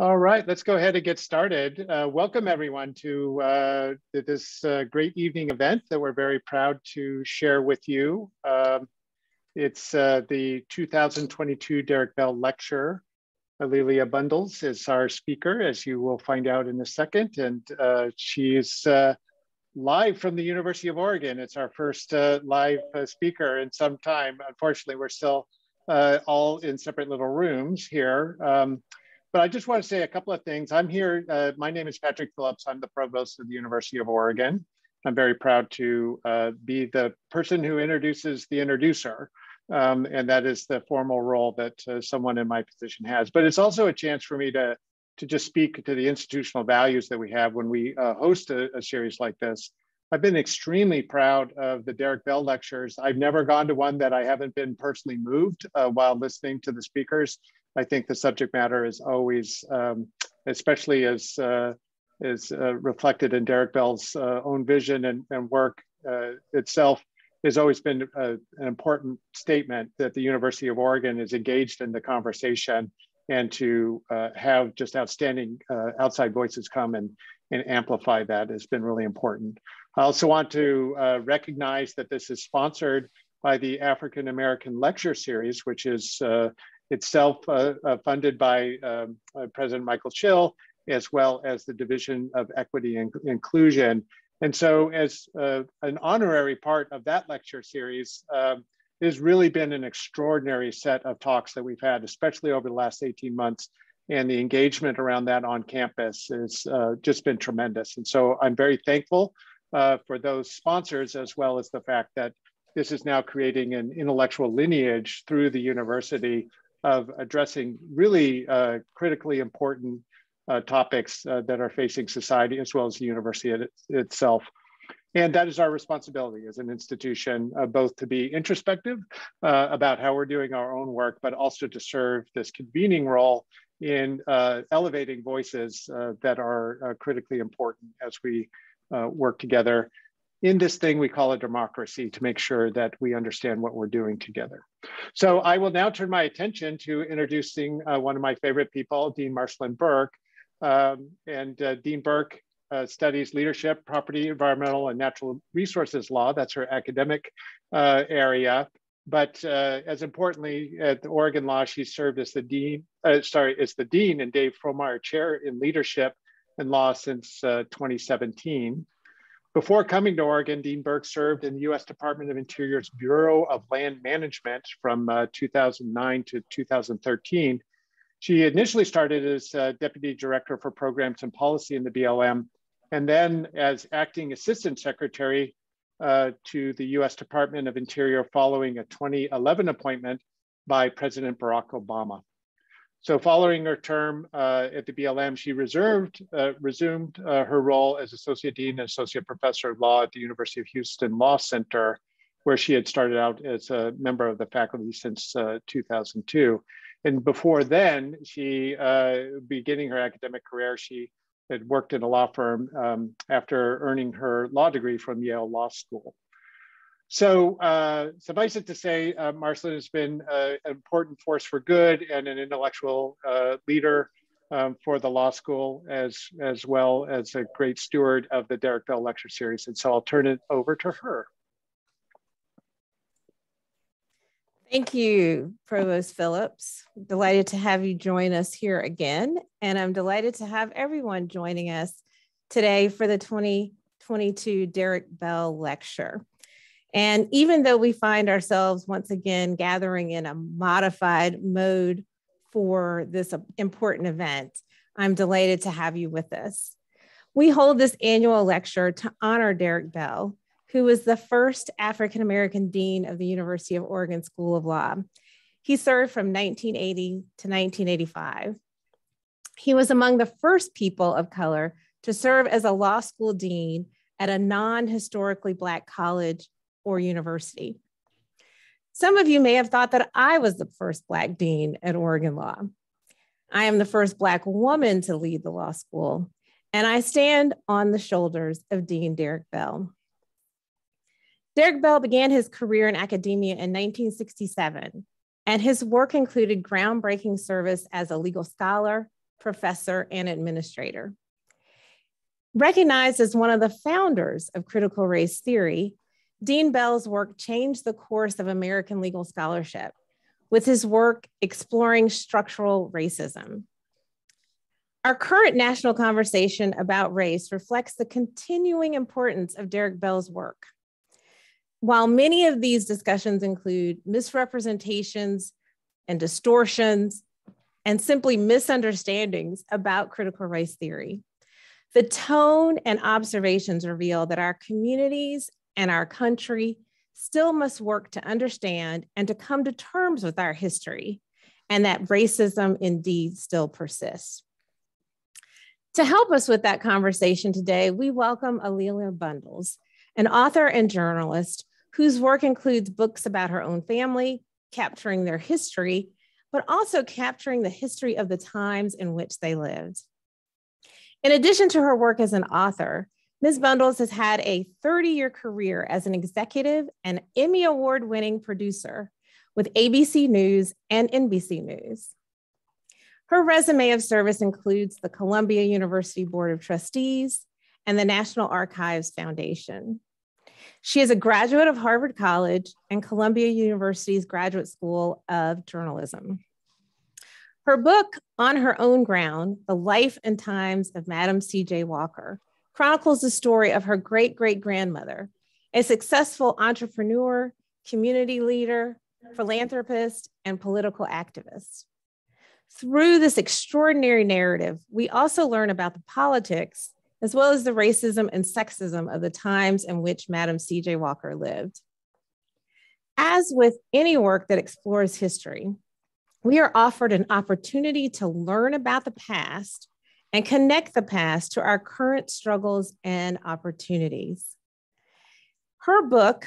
All right, let's go ahead and get started. Welcome everyone to this great evening event that we're very proud to share with you. It's the 2022 Derrick Bell Lecture. Alelia Bundles is our speaker, as you will find out in a second, and she is live from the University of Oregon. It's our first live speaker in some time. Unfortunately, we're still all in separate little rooms here. But I just want to say a couple of things. I'm here, my name is Patrick Phillips. I'm the provost of the University of Oregon. I'm very proud to be the person who introduces the introducer. And that is the formal role that someone in my position has. But it's also a chance for me to just speak to the institutional values that we have when we host a series like this. I've been extremely proud of the Derrick Bell lectures. I've never gone to one that I haven't been personally moved while listening to the speakers. I think the subject matter is always, especially as reflected in Derrick Bell's own vision and work itself, has always been an important statement that the University of Oregon is engaged in the conversation, and to have just outstanding outside voices come and amplify that has been really important. I also want to recognize that this is sponsored by the African American Lecture Series, which is itself funded by President Michael Schill, as well as the Division of Equity and Inclusion. And so as an honorary part of that lecture series, there's really been an extraordinary set of talks that we've had, especially over the last 18 months. And the engagement around that on campus has just been tremendous. And so I'm very thankful for those sponsors, as well as the fact that this is now creating an intellectual lineage through the university of addressing really critically important topics that are facing society, as well as the university itself. And that is our responsibility as an institution, both to be introspective about how we're doing our own work, but also to serve this convening role in elevating voices that are critically important as we work together in this thing we call a democracy, to make sure that we understand what we're doing together. So I will now turn my attention to introducing one of my favorite people, Dean Marcelin Burke. Dean Burke studies leadership, property, environmental, and natural resources law. That's her academic area. But as importantly, at the Oregon Law, she served as the dean, as the dean and Dave Fromeyer Chair in Leadership and Law since 2017. Before coming to Oregon, Dean Burke served in the U.S. Department of Interior's Bureau of Land Management from 2009 to 2013. She initially started as Deputy Director for Programs and Policy in the BLM, and then as Acting Assistant Secretary to the U.S. Department of Interior following a 2011 appointment by President Barack Obama. So following her term at the BLM, she resumed her role as Associate Dean and Associate Professor of Law at the University of Houston Law Center, where she had started out as a member of the faculty since 2002. And before then, she, beginning her academic career, she had worked in a law firm after earning her law degree from Yale Law School. So suffice it to say, Marcelin has been an important force for good and an intellectual leader for the law school, as well as a great steward of the Derrick Bell Lecture Series. And so I'll turn it over to her. Thank you, Provost Phillips. Delighted to have you join us here again. And I'm delighted to have everyone joining us today for the 2022 Derrick Bell Lecture. And even though we find ourselves once again gathering in a modified mode for this important event, I'm delighted to have you with us. We hold this annual lecture to honor Derrick Bell, who was the first African-American dean of the University of Oregon School of Law. He served from 1980 to 1985. He was among the first people of color to serve as a law school dean at a non-historically Black college or university. Some of you may have thought that I was the first Black dean at Oregon Law. I am the first Black woman to lead the law school, and I stand on the shoulders of Dean Derrick Bell. Derrick Bell began his career in academia in 1967, and his work included groundbreaking service as a legal scholar, professor, and administrator. Recognized as one of the founders of critical race theory, Dean Bell's work changed the course of American legal scholarship with his work exploring structural racism. Our current national conversation about race reflects the continuing importance of Derrick Bell's work. While many of these discussions include misrepresentations and distortions and simply misunderstandings about critical race theory, the tone and observations reveal that our communities and our country still must work to understand and to come to terms with our history, and that racism indeed still persists. To help us with that conversation today, we welcome A'Lelia Bundles, an author and journalist whose work includes books about her own family, capturing their history, but also capturing the history of the times in which they lived. In addition to her work as an author, Ms. Bundles has had a 30-year career as an executive and Emmy Award-winning producer with ABC News and NBC News. Her resume of service includes the Columbia University Board of Trustees and the National Archives Foundation. She is a graduate of Harvard College and Columbia University's Graduate School of Journalism. Her book, On Her Own Ground, The Life and Times of Madam C.J. Walker, chronicles the story of her great-great-grandmother, a successful entrepreneur, community leader, philanthropist, and political activist. Through this extraordinary narrative, we also learn about the politics, as well as the racism and sexism of the times in which Madam C.J. Walker lived. As with any work that explores history, we are offered an opportunity to learn about the past and connect the past to our current struggles and opportunities. Her book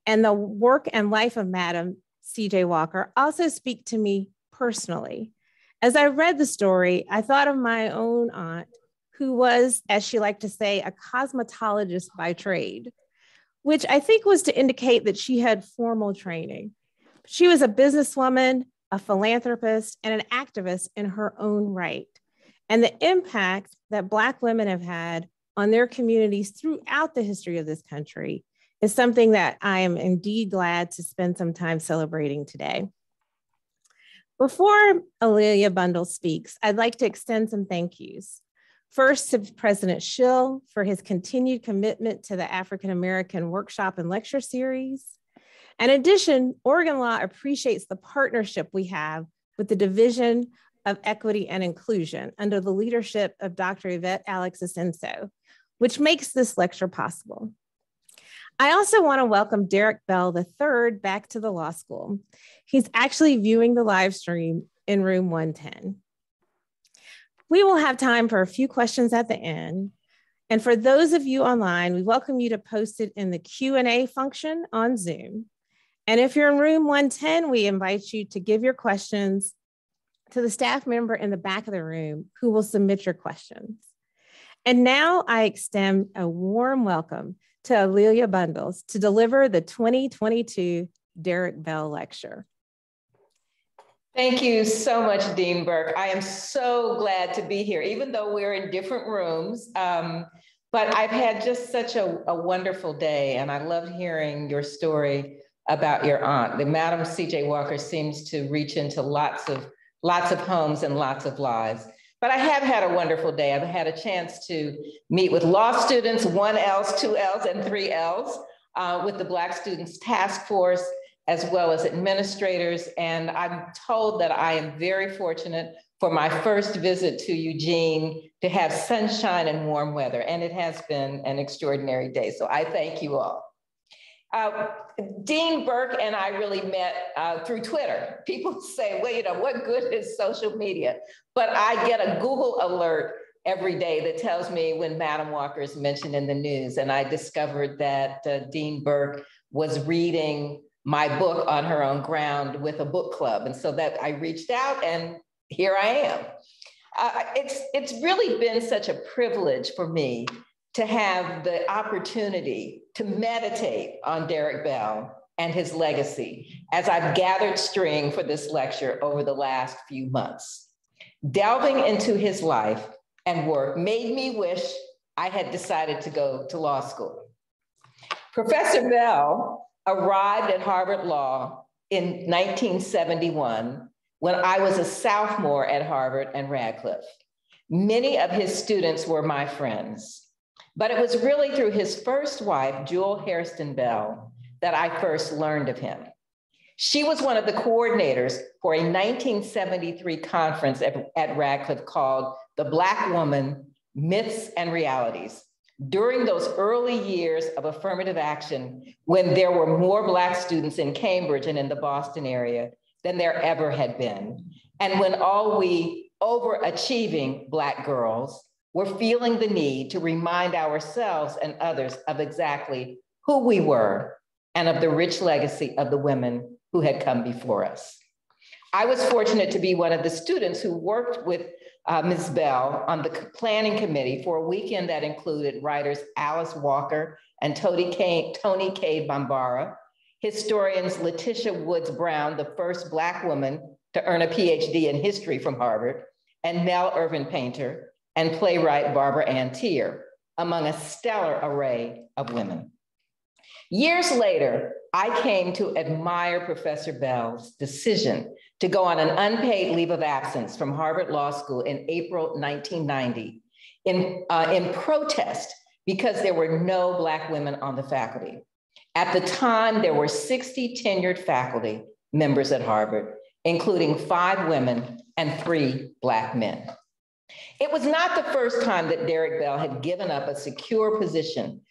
and the work and life of Madam C.J. Walker also speak to me personally. As I read the story, I thought of my own aunt, who was, as she liked to say, a cosmetologist by trade, which I think was to indicate that she had formal training. She was a businesswoman, a philanthropist, and an activist in her own right. And the impact that Black women have had on their communities throughout the history of this country is something that I am indeed glad to spend some time celebrating today. Before A'Lelia Bundles speaks, I'd like to extend some thank yous. First, to President Schill for his continued commitment to the African American Workshop and Lecture Series. In addition, Oregon Law appreciates the partnership we have with the Division of Equity and Inclusion under the leadership of Dr. Yvette Alex Asenso, which makes this lecture possible. I also want to welcome Derrick Bell III back to the law school. He's actually viewing the live stream in room 110. We will have time for a few questions at the end. And for those of you online, we welcome you to post it in the Q&A function on Zoom. And if you're in room 110, we invite you to give your questions to the staff member in the back of the room who will submit your questions. And now I extend a warm welcome to A'Lelia Bundles to deliver the 2022 Derrick Bell Lecture. Thank you so much, Dean Burke. I am so glad to be here, even though we're in different rooms. But I've had just such a wonderful day, and I loved hearing your story about your aunt. The Madam C.J. Walker seems to reach into lots of homes and lots of lives. But I have had a wonderful day. I've had a chance to meet with law students, 1Ls, 2Ls, and 3Ls, with the Black Students Task Force, as well as administrators. And I'm told that I am very fortunate for my first visit to Eugene to have sunshine and warm weather. And it has been an extraordinary day. So I thank you all. Dean Burke and I really met through Twitter. People say, well, you know, what good is social media? But I get a Google alert every day that tells me when Madam Walker is mentioned in the news. And I discovered that Dean Burke was reading my book, On Her Own Ground, with a book club. And so that I reached out, and here I am. It's really been such a privilege for me to have the opportunity to meditate on Derrick Bell and his legacy as I've gathered string for this lecture over the last few months. Delving into his life and work made me wish I had decided to go to law school. Professor Bell arrived at Harvard Law in 1971 when I was a sophomore at Harvard and Radcliffe. Many of his students were my friends, but it was really through his first wife, Jewel Hairston Bell, that I first learned of him. She was one of the coordinators for a 1973 conference at Radcliffe called The Black Woman, Myths and Realities. During those early years of affirmative action, when there were more Black students in Cambridge and in the Boston area than there ever had been, and when all we overachieving Black girls were feeling the need to remind ourselves and others of exactly who we were and of the rich legacy of the women who had come before us. I was fortunate to be one of the students who worked with Ms. Bell on the planning committee for a weekend that included writers Alice Walker and Toni K. Bambara, historians Letitia Woods Brown, the first Black woman to earn a PhD in history from Harvard, and Nell Irvin Painter, and playwright Barbara Ann Tier, among a stellar array of women. Years later, I came to admire Professor Bell's decision to go on an unpaid leave of absence from Harvard Law School in April 1990 in protest because there were no Black women on the faculty. At the time, there were 60 tenured faculty members at Harvard, including 5 women and 3 Black men. It was not the first time that Derrick Bell had given up a secure position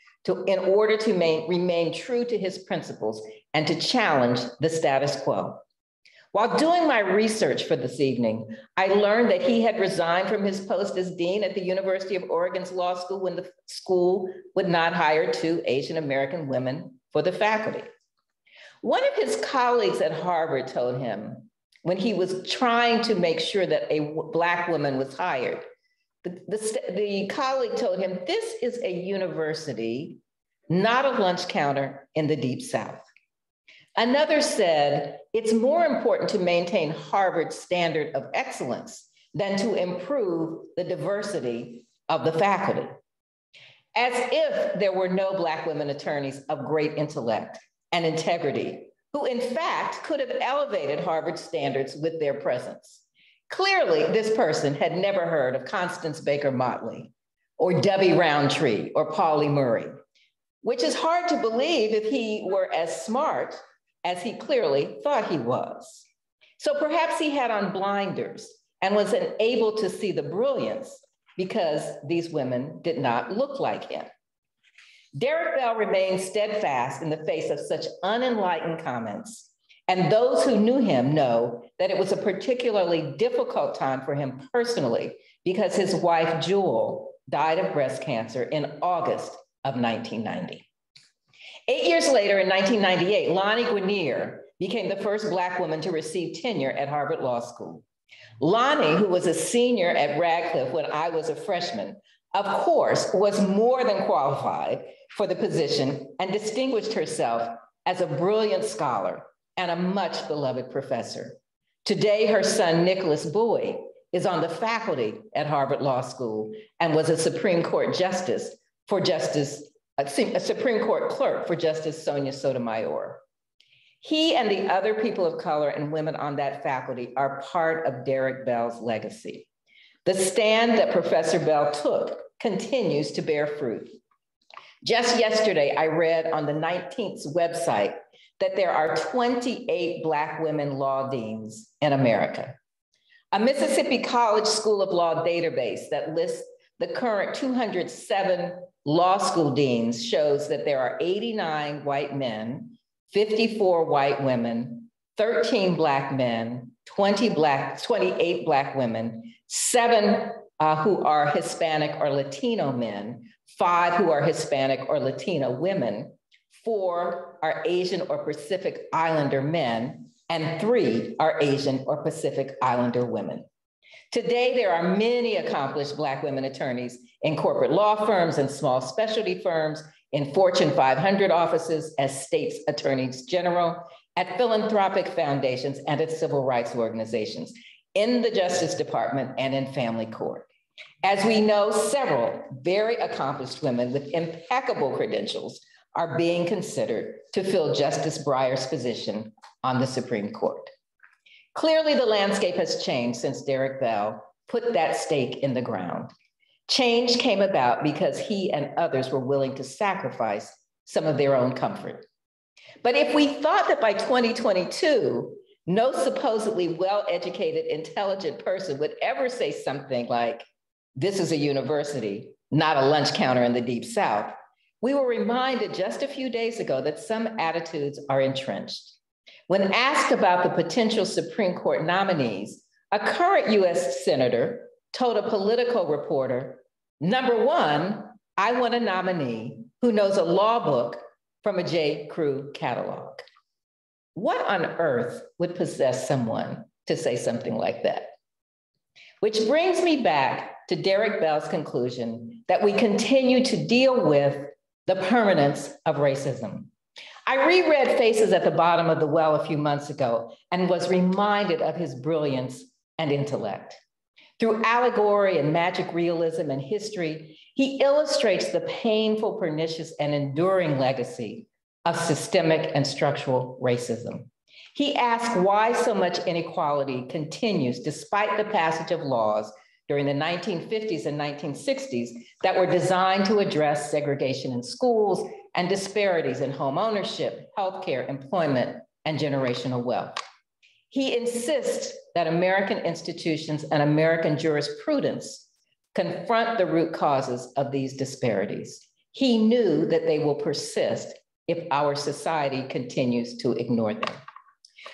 in order to remain true to his principles and to challenge the status quo. While doing my research for this evening, I learned that he had resigned from his post as dean at the University of Oregon's law school when the school would not hire 2 Asian American women for the faculty. One of his colleagues at Harvard told him when he was trying to make sure that a Black woman was hired, the colleague told him, "This is a university, not a lunch counter in the Deep South." Another said, "It's more important to maintain Harvard's standard of excellence than to improve the diversity of the faculty." As if there were no Black women attorneys of great intellect and integrity, who in fact could have elevated Harvard's standards with their presence. Clearly, this person had never heard of Constance Baker Motley or Debbie Roundtree or Pauli Murray, which is hard to believe if he were as smart as he clearly thought he was. So perhaps he had on blinders and was unable to see the brilliance because these women did not look like him. Derrick Bell remained steadfast in the face of such unenlightened comments, and those who knew him know that it was a particularly difficult time for him personally because his wife, Jewel, died of breast cancer in August of 1990. 8 years later, in 1998, Lonnie Guinier became the first Black woman to receive tenure at Harvard Law School. Lonnie, who was a senior at Radcliffe when I was a freshman, of course, was more than qualified for the position and distinguished herself as a brilliant scholar and a much beloved professor. Today, her son, Nicholas Bowie, is on the faculty at Harvard Law School and was a Supreme Court justice for a Supreme Court clerk for Justice Sonia Sotomayor. He and the other people of color and women on that faculty are part of Derrick Bell's legacy. The stand that Professor Bell took continues to bear fruit. Just yesterday, I read on the 19th's website that there are 28 Black women law deans in America. A Mississippi College School of Law database that lists the current 207 law school deans shows that there are 89 white men, 54 white women, 13 Black men, 28 Black women, 7 who are Hispanic or Latino men, 5 who are Hispanic or Latino women, 4 are Asian or Pacific Islander men, and 3 are Asian or Pacific Islander women. Today, there are many accomplished Black women attorneys in corporate law firms and small specialty firms, in Fortune 500 offices, as states attorneys general, at philanthropic foundations, and at civil rights organizations. in the Justice Department and in family court. As we know, several very accomplished women with impeccable credentials are being considered to fill Justice Breyer's position on the Supreme Court. Clearly, the landscape has changed since Derrick Bell put that stake in the ground. Change came about because he and others were willing to sacrifice some of their own comfort. But if we thought that by 2022, no supposedly well-educated, intelligent person would ever say something like, "This is a university, not a lunch counter in the Deep South," we were reminded just a few days ago that some attitudes are entrenched. When asked about the potential Supreme Court nominees, a current US Senator told a Politico reporter, "Number one, I want a nominee who knows a law book from a J. Crew catalog." What on earth would possess someone to say something like that? Which brings me back to Derrick Bell's conclusion that we continue to deal with the permanence of racism. I reread Faces at the Bottom of the Well a few months ago and was reminded of his brilliance and intellect. Through allegory and magic realism and history, he illustrates the painful, pernicious, and enduring legacy of systemic and structural racism. He asks why so much inequality continues despite the passage of laws during the 1950s and 1960s that were designed to address segregation in schools and disparities in home ownership, healthcare, employment, and generational wealth. He insists that American institutions and American jurisprudence confront the root causes of these disparities. He knew that they will persist if our society continues to ignore them.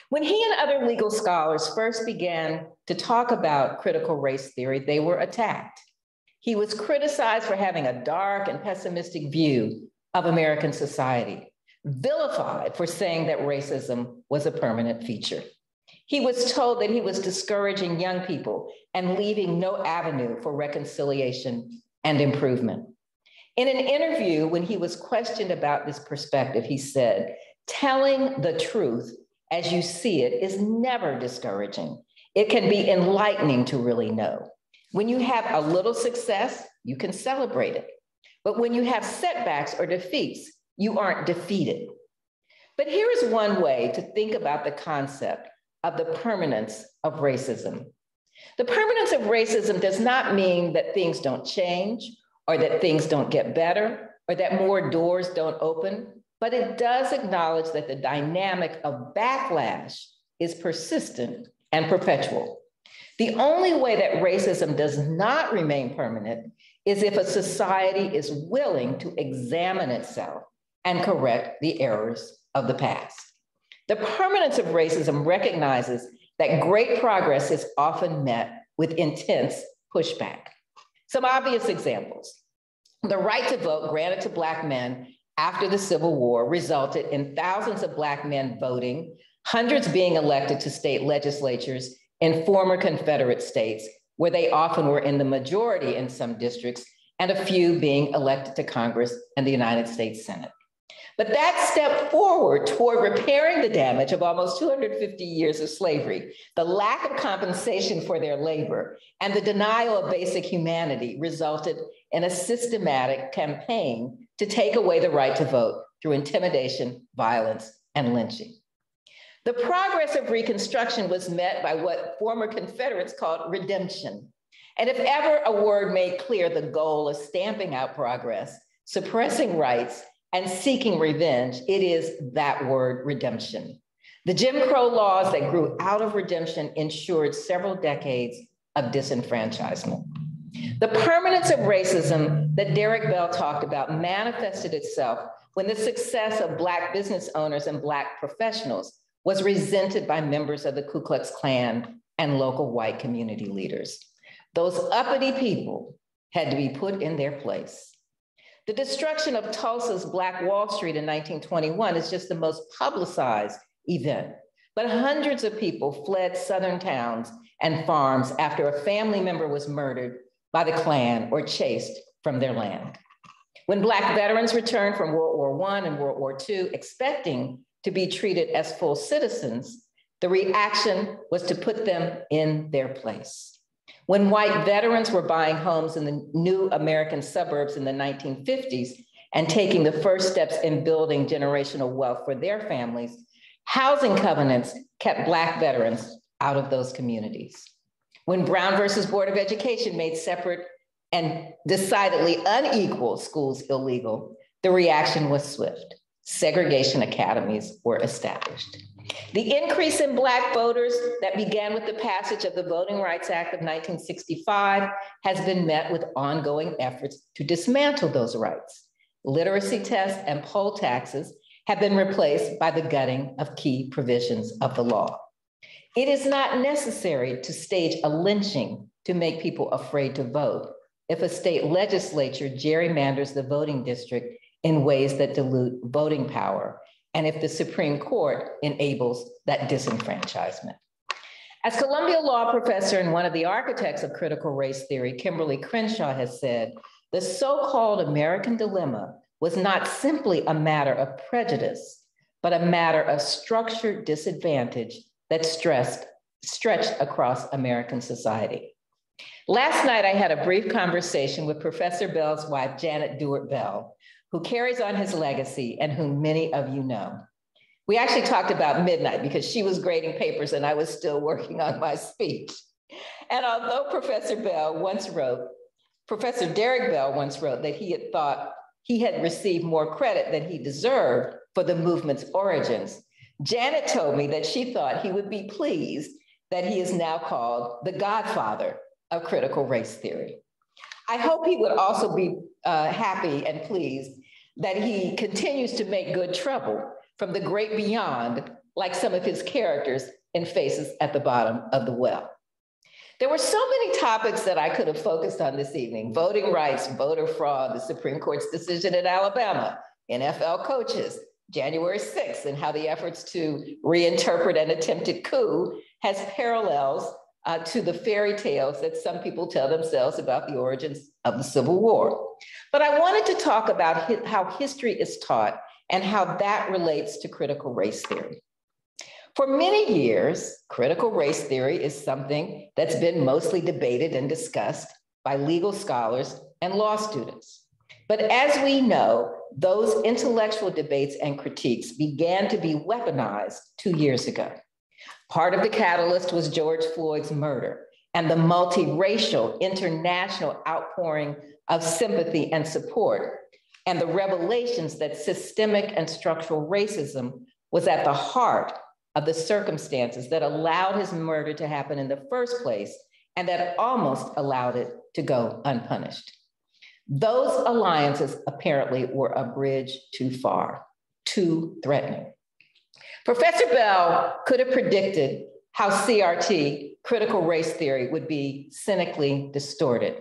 When he and other legal scholars first began to talk about critical race theory, they were attacked. He was criticized for having a dark and pessimistic view of American society, vilified for saying that racism was a permanent feature. He was told that he was discouraging young people and leaving no avenue for reconciliation and improvement. In an interview, when he was questioned about this perspective, he said, "Telling the truth as you see it is never discouraging. It can be enlightening to really know. When you have a little success, you can celebrate it. But when you have setbacks or defeats, you aren't defeated." But here is one way to think about the concept of the permanence of racism. The permanence of racism does not mean that things don't change or that things don't get better or that more doors don't open, but it does acknowledge that the dynamic of backlash is persistent and perpetual. The only way that racism does not remain permanent is if a society is willing to examine itself and correct the errors of the past. The permanence of racism recognizes that great progress is often met with intense pushback. Some obvious examples. The right to vote granted to Black men after the Civil War resulted in thousands of Black men voting, hundreds being elected to state legislatures in former Confederate states, where they often were in the majority in some districts, and a few being elected to Congress and the United States Senate. But that step forward toward repairing the damage of almost 250 years of slavery, the lack of compensation for their labor, and the denial of basic humanity resulted in a systematic campaign to take away the right to vote through intimidation, violence, and lynching. The progress of Reconstruction was met by what former Confederates called redemption. And if ever a word made clear the goal of stamping out progress, suppressing rights, and seeking revenge, it is that word, redemption. The Jim Crow laws that grew out of redemption ensured several decades of disenfranchisement. The permanence of racism that Derrick Bell talked about manifested itself when the success of Black business owners and Black professionals was resented by members of the Ku Klux Klan and local white community leaders. Those uppity people had to be put in their place. The destruction of Tulsa's Black Wall Street in 1921 is just the most publicized event, but hundreds of people fled Southern towns and farms after a family member was murdered by the Klan or chased from their land. When Black veterans returned from World War I and World War II, expecting to be treated as full citizens, The reaction was to put them in their place. When white veterans were buying homes in the new American suburbs in the 1950s and taking the first steps in building generational wealth for their families, housing covenants kept Black veterans out of those communities. When Brown versus Board of Education made separate and decidedly unequal schools illegal, the reaction was swift. Segregation academies were established. The increase in Black voters that began with the passage of the Voting Rights Act of 1965 has been met with ongoing efforts to dismantle those rights. Literacy tests and poll taxes have been replaced by the gutting of key provisions of the law. It is not necessary to stage a lynching to make people afraid to vote if a state legislature gerrymanders the voting district in ways that dilute voting power, and if the Supreme Court enables that disenfranchisement. As Columbia Law professor and one of the architects of critical race theory, Kimberly Crenshaw has said, the so-called American dilemma was not simply a matter of prejudice, but a matter of structured disadvantage that stretched across American society. Last night, I had a brief conversation with Professor Bell's wife, Janet Derrick Bell, who carries on his legacy and whom many of you know. We actually talked about midnight because she was grading papers and I was still working on my speech. And although Professor Derrick Bell once wrote that he had thought he had received more credit than he deserved for the movement's origins, Janet told me that she thought he would be pleased that he is now called the godfather of critical race theory. I hope he would also be happy and pleased that he continues to make good trouble from the great beyond, like some of his characters in Faces at the Bottom of the Well. There were so many topics that I could have focused on this evening: voting rights, voter fraud, the Supreme Court's decision in Alabama, NFL coaches, January 6th, and how the efforts to reinterpret an attempted coup has parallels to the fairy tales that some people tell themselves about the origins of the Civil War. But I wanted to talk about how history is taught and how that relates to critical race theory. For many years, critical race theory is something that's been mostly debated and discussed by legal scholars and law students. But as we know, those intellectual debates and critiques began to be weaponized 2 years ago. Part of the catalyst was George Floyd's murder and the multiracial international outpouring of sympathy and support, and the revelations that systemic and structural racism was at the heart of the circumstances that allowed his murder to happen in the first place and that almost allowed it to go unpunished. Those alliances apparently were a bridge too far, too threatening. Professor Bell could have predicted how CRT, critical race theory, would be cynically distorted.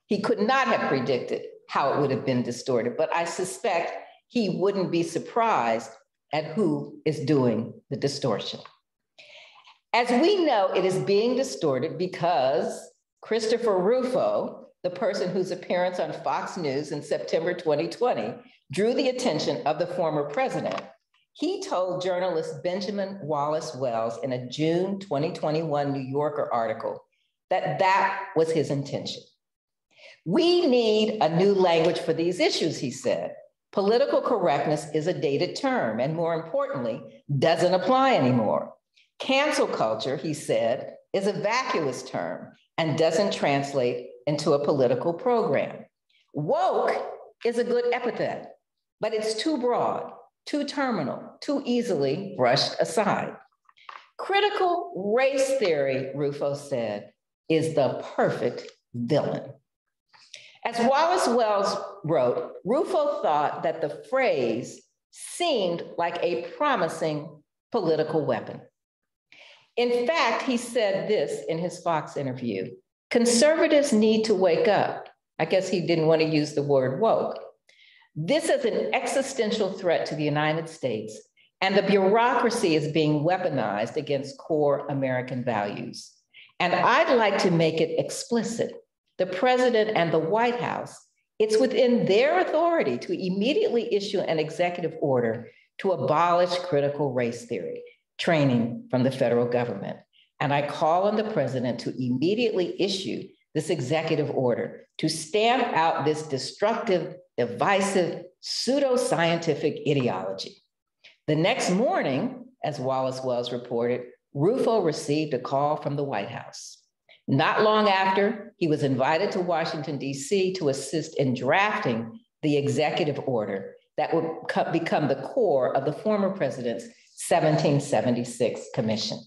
He could not have predicted how it would have been distorted, but I suspect he wouldn't be surprised at who is doing the distortion. As we know, it is being distorted because Christopher Rufo, the person whose appearance on Fox News in September 2020 drew the attention of the former president, he told journalist Benjamin Wallace Wells in a June 2021 New Yorker article that that was his intention. We need a new language for these issues, he said. Political correctness is a dated term, and more importantly, doesn't apply anymore. Cancel culture, he said, is a vacuous term and doesn't translate into a political program. Woke is a good epithet, but it's too broad, too terminal, too easily brushed aside. Critical race theory, Rufo said, is the perfect villain. As Wallace Wells wrote, Rufo thought that the phrase seemed like a promising political weapon. In fact, he said this in his Fox interview: conservatives need to wake up. I guess he didn't want to use the word woke. This is an existential threat to the United States, and the bureaucracy is being weaponized against core American values. And I'd like to make it explicit. The president and the White House, it's within their authority to immediately issue an executive order to abolish critical race theory. training from the federal government. And I call on the president to immediately issue this executive order to stamp out this destructive, divisive, pseudoscientific ideology. The next morning, as Wallace Wells reported, Rufo received a call from the White House. Not long after, he was invited to Washington, D.C. to assist in drafting the executive order that would become the core of the former president's 1776 commission.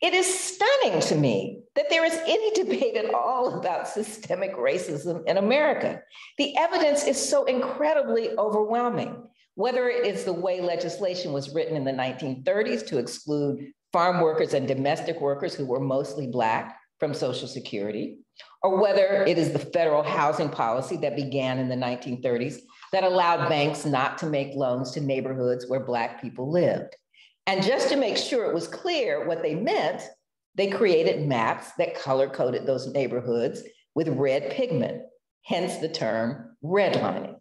It is stunning to me that there is any debate at all about systemic racism in America. The evidence is so incredibly overwhelming, whether it is the way legislation was written in the 1930s to exclude farm workers and domestic workers who were mostly Black from Social Security, or whether it is the federal housing policy that began in the 1930s that allowed banks not to make loans to neighborhoods where Black people lived. And just to make sure it was clear what they meant, they created maps that color-coded those neighborhoods with red pigment, hence the term redlining.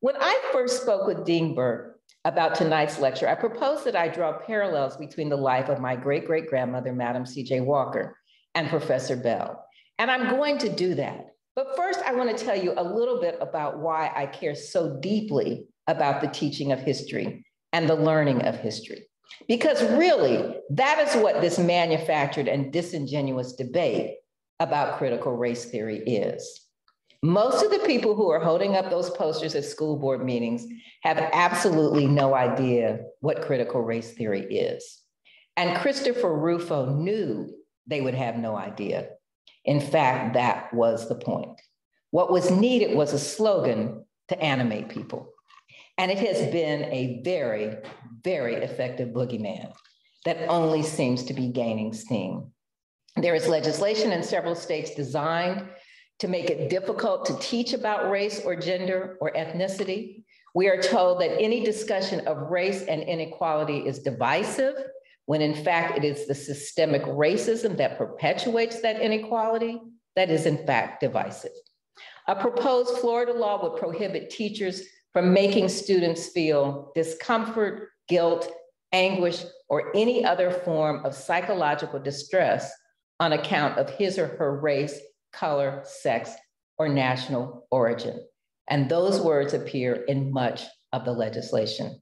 When I first spoke with Dean Burke about tonight's lecture, I proposed that I draw parallels between the life of my great-great-grandmother, Madam C.J. Walker, and Professor Bell. And I'm going to do that. But first, I want to tell you a little bit about why I care so deeply about the teaching of history and the learning of history. Because really, that is what this manufactured and disingenuous debate about critical race theory is. Most of the people who are holding up those posters at school board meetings have absolutely no idea what critical race theory is. And Christopher Rufo knew they would have no idea. In fact, that was the point. What was needed was a slogan to animate people. And it has been a very, very effective boogeyman that only seems to be gaining steam. There is legislation in several states designed to make it difficult to teach about race or gender or ethnicity. We are told that any discussion of race and inequality is divisive, when in fact it is the systemic racism that perpetuates that inequality that is in fact divisive. A proposed Florida law would prohibit teachers from making students feel discomfort, guilt, anguish, or any other form of psychological distress on account of his or her race, color, sex, or national origin. And those words appear in much of the legislation.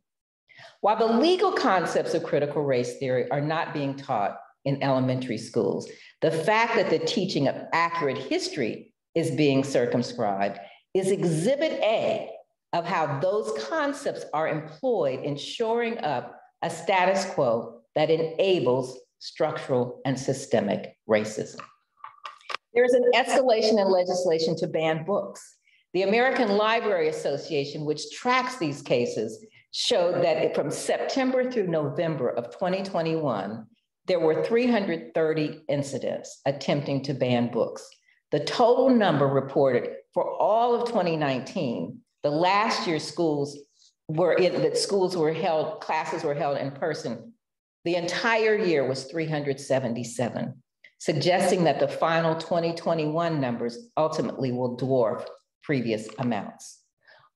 While the legal concepts of critical race theory are not being taught in elementary schools, the fact that the teaching of accurate history is being circumscribed is exhibit A of how those concepts are employed in shoring up a status quo that enables structural and systemic racism. There is an escalation in legislation to ban books. The American Library Association, which tracks these cases, showed that from September through November of 2021, there were 330 incidents attempting to ban books. The total number reported for all of 2019, the last year classes were held in person, the entire year was 377, suggesting that the final 2021 numbers ultimately will dwarf previous amounts.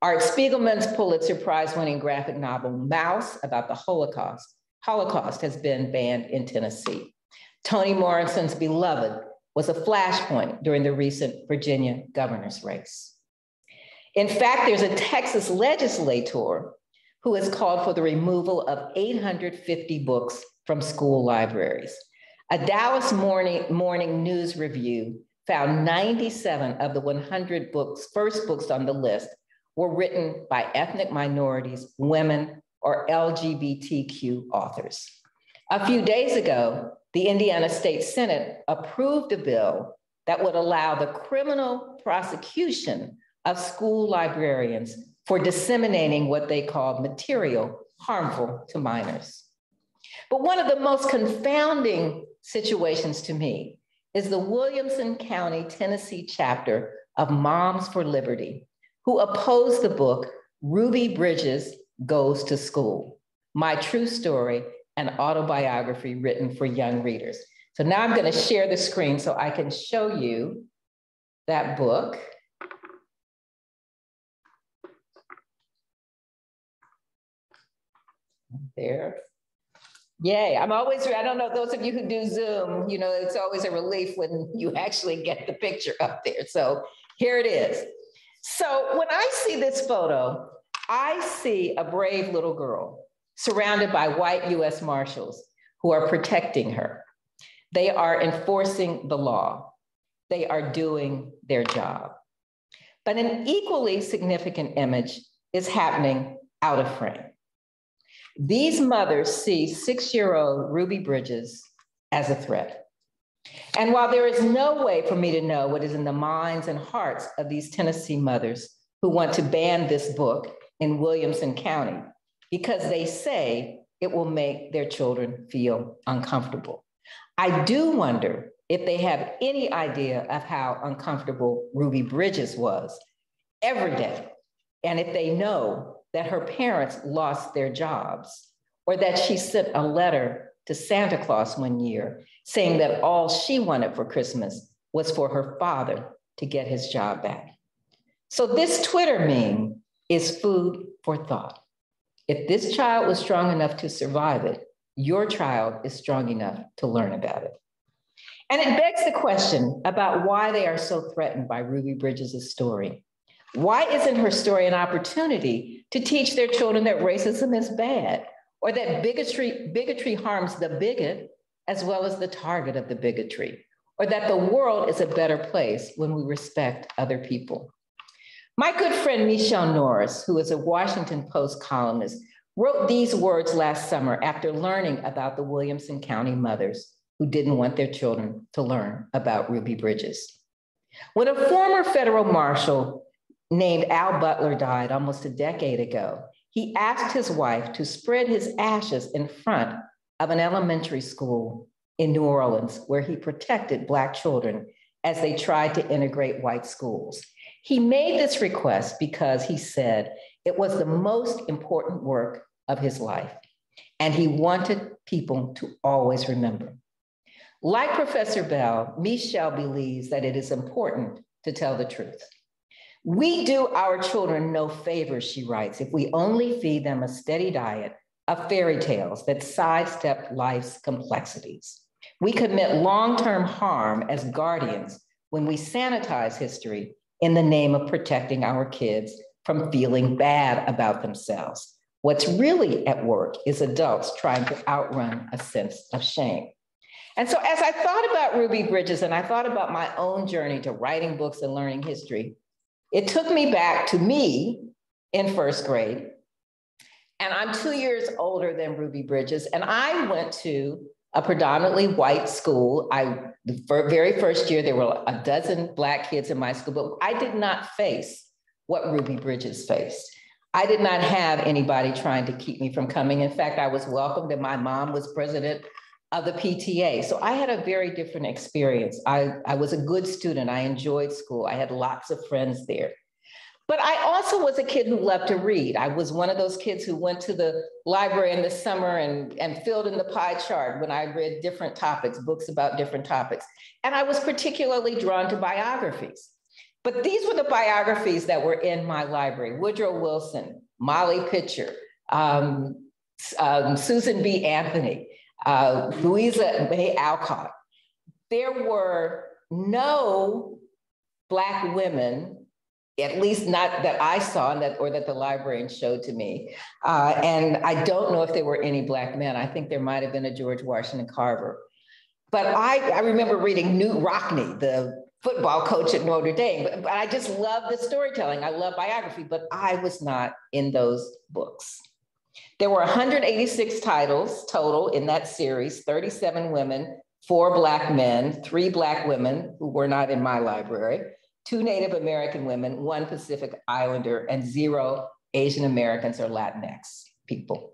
Art Spiegelman's Pulitzer Prize-winning graphic novel, Mouse, about the Holocaust has been banned in Tennessee. Toni Morrison's Beloved was a flashpoint during the recent Virginia governor's race. In fact, there's a Texas legislator who has called for the removal of 850 books from school libraries. A Dallas Morning News review found 97 of the 100 first books on the list were written by ethnic minorities, women, or LGBTQ authors. A few days ago, the Indiana State Senate approved a bill that would allow the criminal prosecution of school librarians for disseminating what they call material harmful to minors. But one of the most confounding situations to me is the Williamson County, Tennessee chapter of Moms for Liberty, who opposed the book, Ruby Bridges Goes to School, My True Story, an autobiography written for young readers. So now I'm going to share the screen so I can show you that book. There. Yay, I don't know, those of you who do Zoom, you know, it's always a relief when you actually get the picture up there. So here it is. So when I see this photo, I see a brave little girl surrounded by white US Marshals who are protecting her. They are enforcing the law. They are doing their job. But an equally significant image is happening out of frame. These mothers see 6-year-old Ruby Bridges as a threat. And while there is no way for me to know what is in the minds and hearts of these Tennessee mothers who want to ban this book in Williamson County, because they say it will make their children feel uncomfortable, I do wonder if they have any idea of how uncomfortable Ruby Bridges was every day, and if they know that her parents lost their jobs, or that she sent a letter to Santa Claus one year saying that all she wanted for Christmas was for her father to get his job back. So this Twitter meme is food for thought. If this child was strong enough to survive it, your child is strong enough to learn about it. And it begs the question about why they are so threatened by Ruby Bridges' story. Why isn't her story an opportunity to teach their children that racism is bad, or that bigotry harms the bigot as well as the target of the bigotry, or that the world is a better place when we respect other people? My good friend Michelle Norris, who is a Washington Post columnist, wrote these words last summer after learning about the Williamson County mothers who didn't want their children to learn about Ruby Bridges. When a former federal marshal named Al Butler died almost a decade ago, he asked his wife to spread his ashes in front of an elementary school in New Orleans, where he protected Black children as they tried to integrate white schools. He made this request because he said it was the most important work of his life, and he wanted people to always remember. Like Professor Bell, Michelle believes that it is important to tell the truth. We do our children no favors, she writes, if we only feed them a steady diet of fairy tales that sidestep life's complexities. We commit long-term harm as guardians when we sanitize history in the name of protecting our kids from feeling bad about themselves. What's really at work is adults trying to outrun a sense of shame. And so as I thought about Ruby Bridges and I thought about my own journey to writing books and learning history, it took me back to me in first grade. And I'm 2 years older than Ruby Bridges. And I went to a predominantly white school. The very first year, there were a dozen Black kids in my school, but I did not face what Ruby Bridges faced. I did not have anybody trying to keep me from coming. In fact, I was welcomed and my mom was president of the PTA. So I had a very different experience. I was a good student. I enjoyed school. I had lots of friends there. But I also was a kid who loved to read. I was one of those kids who went to the library in the summer and filled in the pie chart when I read different topics, books about different topics. And I was particularly drawn to biographies. But these were the biographies that were in my library: Woodrow Wilson, Molly Pitcher, Susan B. Anthony, Louisa May Alcott. There were no Black women, at least not that I saw or that the librarian showed to me. And I don't know if there were any Black men. I think there might've been a George Washington Carver. But I remember reading Newt Rockne, the football coach at Notre Dame. But I just love the storytelling. I love biography, but I was not in those books. There were 186 titles total in that series, 37 women, 4 Black men, 3 Black women who were not in my library, 2 Native American women, 1 Pacific Islander, and 0 Asian Americans or Latinx people.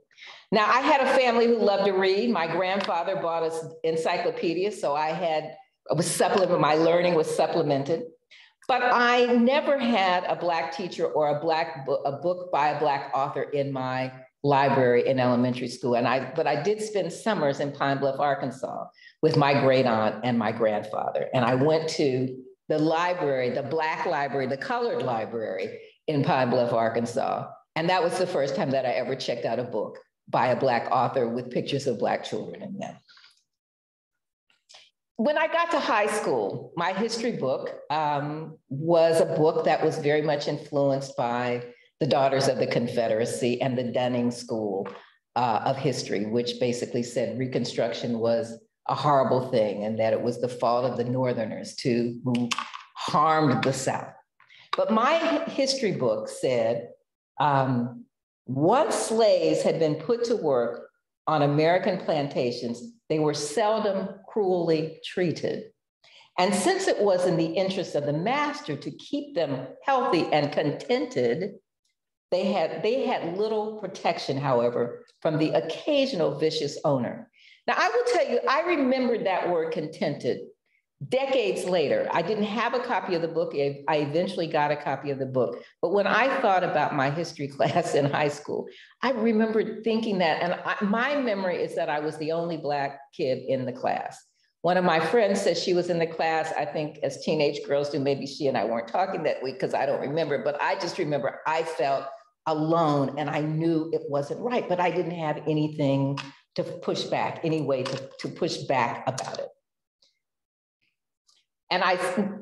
Now, I had a family who loved to read. My grandfather bought us encyclopedias, so my learning was supplemented. But I never had a Black teacher or a book by a Black author in my library in elementary school. But I did spend summers in Pine Bluff, Arkansas with my great aunt and my grandfather. And I went to the library, the Black library, the colored library in Pine Bluff, Arkansas. And that was the first time that I ever checked out a book by a Black author with pictures of Black children in them. When I got to high school, my history book was a book that was very much influenced by the Daughters of the Confederacy and the Dunning School of History, which basically said Reconstruction was a horrible thing and that it was the fault of the Northerners who harmed the South. But my history book said, once slaves had been put to work on American plantations, they were seldom cruelly treated. And since it was in the interest of the master to keep them healthy and contented, they had little protection, however, from the occasional vicious owner. Now, I will tell you, I remembered that word contented decades later. I didn't have a copy of the book. I eventually got a copy of the book. But when I thought about my history class in high school, I remembered thinking that, and my memory is that I was the only Black kid in the class. One of my friends says she was in the class, I think as teenage girls do, maybe she and I weren't talking that week because I don't remember, but I just remember I felt alone and I knew it wasn't right, but I didn't have anything to push back, any way to push back about it. And I,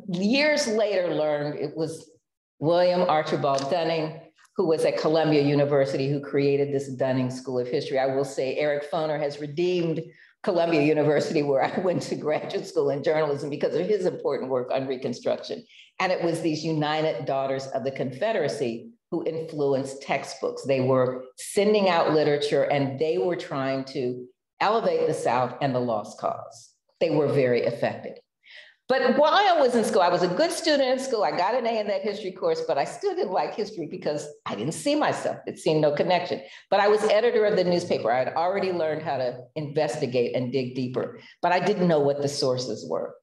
years later, learned it was William Archibald Dunning, who was at Columbia University, who created this Dunning School of History. I will say Eric Foner has redeemed Columbia University, where I went to graduate school in journalism, because of his important work on Reconstruction. And it was these United Daughters of the Confederacy who influenced textbooks. They were sending out literature and they were trying to elevate the South and the lost cause. They were very effective. But while I was in school, I was a good student in school. I got an A in that history course, but I still didn't like history because I didn't see myself. It seemed no connection. But I was editor of the newspaper. I had already learned how to investigate and dig deeper, but I didn't know what the sources were.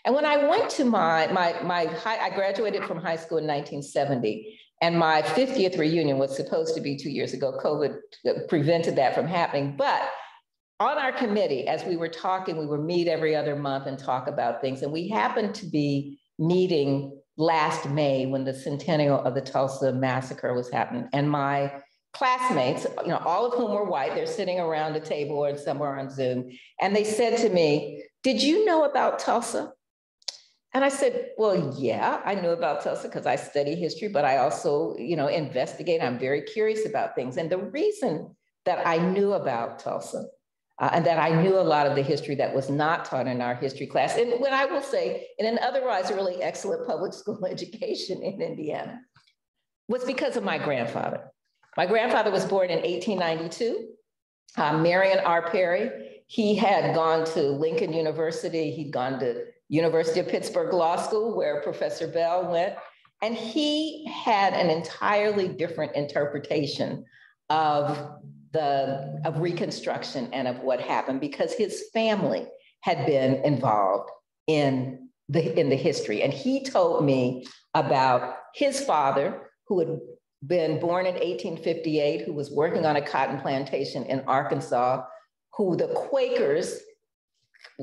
And when I went to I graduated from high school in 1970, and my 50th reunion was supposed to be 2 years ago. COVID prevented that from happening, but on our committee, as we were talking, we would meet every other month and talk about things. And we happened to be meeting last May when the centennial of the Tulsa massacre was happening. And my classmates, all of whom were white, they're sitting around a table or somewhere on Zoom. And they said to me, "Did you know about Tulsa?" And I said, "Well, yeah, I knew about Tulsa because I study history, but I also, investigate. I'm very curious about things." And the reason that I knew about Tulsa and that I knew a lot of the history that was not taught in our history class, and when I will say, in an otherwise really excellent public school education in Indiana, was because of my grandfather. My grandfather was born in 1892, Marion R. Perry. He had gone to Lincoln University. He'd gone to University of Pittsburgh Law School, where Professor Bell went. And he had an entirely different interpretation of Reconstruction and of what happened, because his family had been involved in the history. And he told me about his father, who had been born in 1858, who was working on a cotton plantation in Arkansas, who the Quakers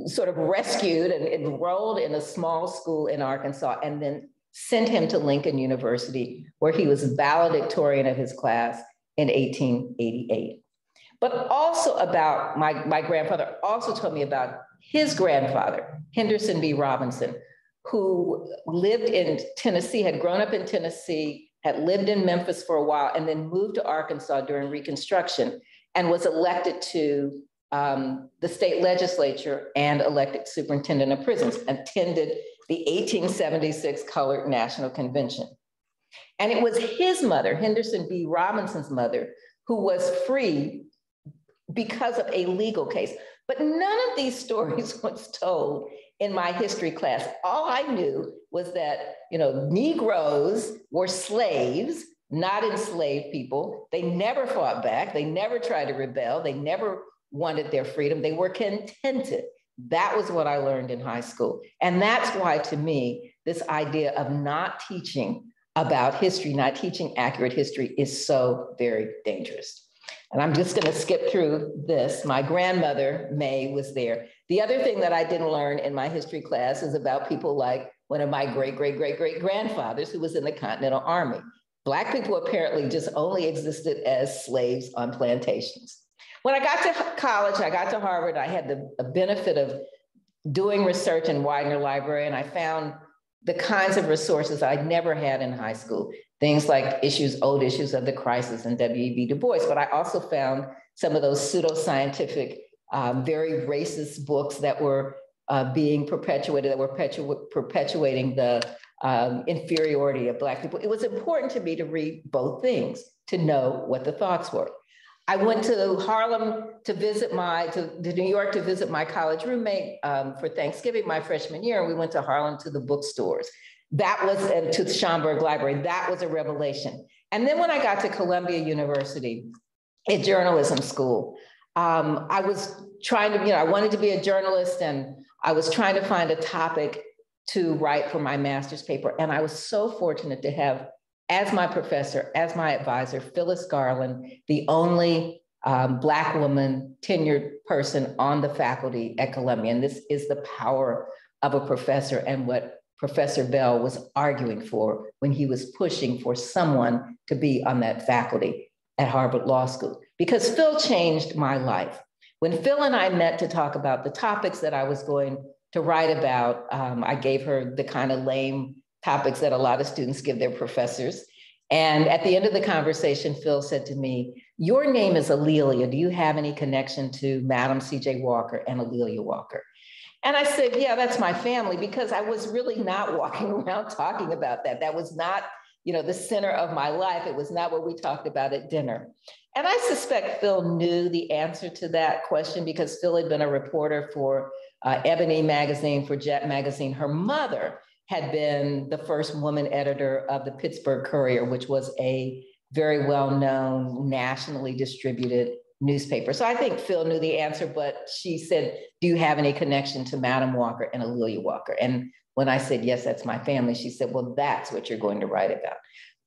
sort of rescued and enrolled in a small school in Arkansas, and then sent him to Lincoln University, where he was valedictorian of his class in 1888. But also about my grandfather also told me about his grandfather, Henderson B. Robinson, who lived in Tennessee, had grown up in Tennessee, had lived in Memphis for a while, and then moved to Arkansas during Reconstruction and was elected to the state legislature and elected superintendent of prisons, attended the 1876 Colored National Convention. And it was his mother, Henderson B. Robinson's mother, who was freed because of a legal case. But none of these stories was told in my history class. All I knew was that, Negroes were slaves, not enslaved people. They never fought back. They never tried to rebel. They never wanted their freedom. They were contented. That was what I learned in high school. And that's why, to me, this idea of not teaching about history, not teaching accurate history, is so very dangerous. And I'm just going to skip through this. My grandmother, May, was there. The other thing that I didn't learn in my history class is about people like one of my great-great-great-great-grandfathers, who was in the Continental Army. Black people apparently just only existed as slaves on plantations. When I got to college, I got to Harvard, I had the benefit of doing research in Widener Library, and I found the kinds of resources I'd never had in high school, things like old issues of the crisis and W.E.B. Du Bois, but I also found some of those pseudoscientific, very racist books that were being perpetuated, that were perpetuating the inferiority of Black people. It was important to me to read both things, to know what the thoughts were. I went to Harlem to visit to New York to visit my college roommate for Thanksgiving my freshman year, and we went to Harlem to the bookstores. That was, and to the Schomburg Library, that was a revelation. And then when I got to Columbia University, at journalism school, I was trying to, I wanted to be a journalist, and I was trying to find a topic to write for my master's paper. And I was so fortunate to have, as my professor, as my advisor, Phyllis Garland, the only Black woman tenured person on the faculty at Columbia. And this is the power of a professor and what Professor Bell was arguing for when he was pushing for someone to be on that faculty at Harvard Law School. Because Phil changed my life. When Phil and I met to talk about the topics that I was going to write about, I gave her the kind of lame topics that a lot of students give their professors. And at the end of the conversation, Phil said to me, "Your name is A'Lelia. Do you have any connection to Madam C.J. Walker and A'Lelia Walker?" And I said, "Yeah, that's my family," because I was really not walking around talking about that. That was not, the center of my life. It was not what we talked about at dinner. And I suspect Phil knew the answer to that question because Phil had been a reporter for Ebony magazine, for Jet magazine. Her mother had been the first woman editor of the Pittsburgh Courier, which was a very well-known, nationally distributed newspaper. So I think Phil knew the answer, but she said, "Do you have any connection to Madam Walker and A'Lelia Walker?" And when I said, "Yes, that's my family," she said, "Well, that's what you're going to write about."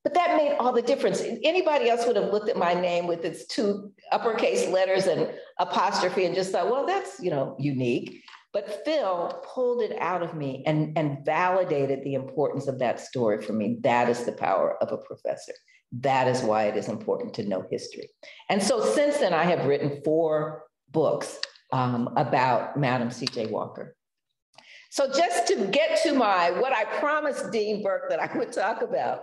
But that made all the difference. Anybody else would have looked at my name with its 2 uppercase letters and apostrophe and just thought, well, that's, unique. But Phil pulled it out of me and validated the importance of that story for me. That is the power of a professor. That is why it is important to know history. And so since then, I have written 4 books about Madam C.J. Walker. So just to get to what I promised Dean Burke that I would talk about,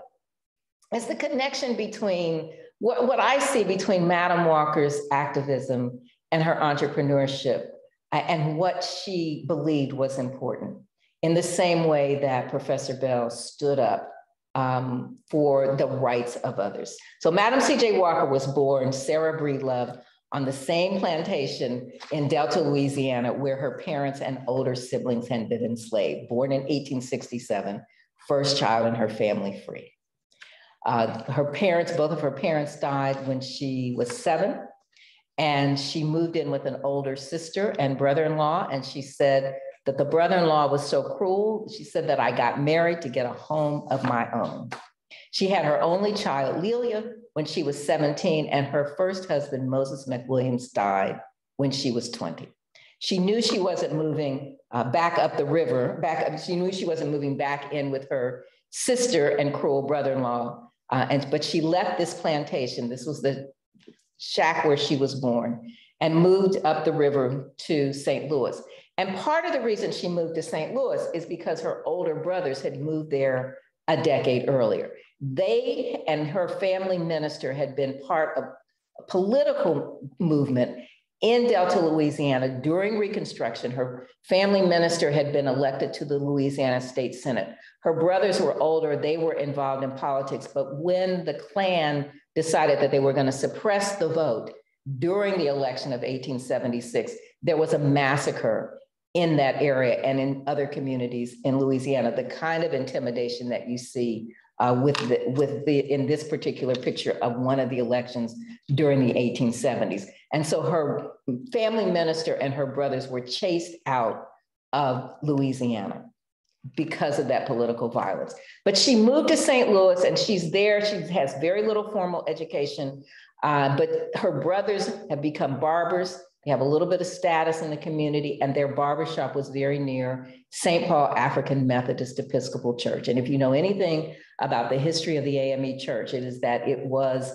is the connection between what I see between Madam Walker's activism and her entrepreneurship and what she believed was important, in the same way that Professor Bell stood up for the rights of others. So Madam C.J. Walker was born Sarah Breedlove on the same plantation in Delta, Louisiana, where her parents and older siblings had been enslaved, born in 1867, first child in her family free. Both of her parents died when she was 7, and she moved in with an older sister and brother-in-law, and she said that the brother-in-law was so cruel, she said that I got married to get a home of my own. She had her only child, Lelia, when she was 17, and her first husband, Moses McWilliams, died when she was 20. She knew she wasn't moving back up the river, she knew she wasn't moving back in with her sister and cruel brother-in-law, but she left this plantation, this was the shack where she was born, and moved up the river to St. Louis. And part of the reason she moved to St. Louis is because her older brothers had moved there a decade earlier. They and her family minister had been part of a political movement in Delta, Louisiana during Reconstruction. Her family minister had been elected to the Louisiana State Senate. Her brothers were older, they were involved in politics, but when the Klan decided that they were going to suppress the vote during the election of 1876, there was a massacre in that area and in other communities in Louisiana, the kind of intimidation that you see in this particular picture of one of the elections during the 1870s. And so her family minister and her brothers were chased out of Louisiana because of that political violence. But she moved to St. Louis and she's there. She has very little formal education, but her brothers have become barbers. They have a little bit of status in the community, and their barbershop was very near St. Paul African Methodist Episcopal Church. And if you know anything about the history of the AME Church, it is that it was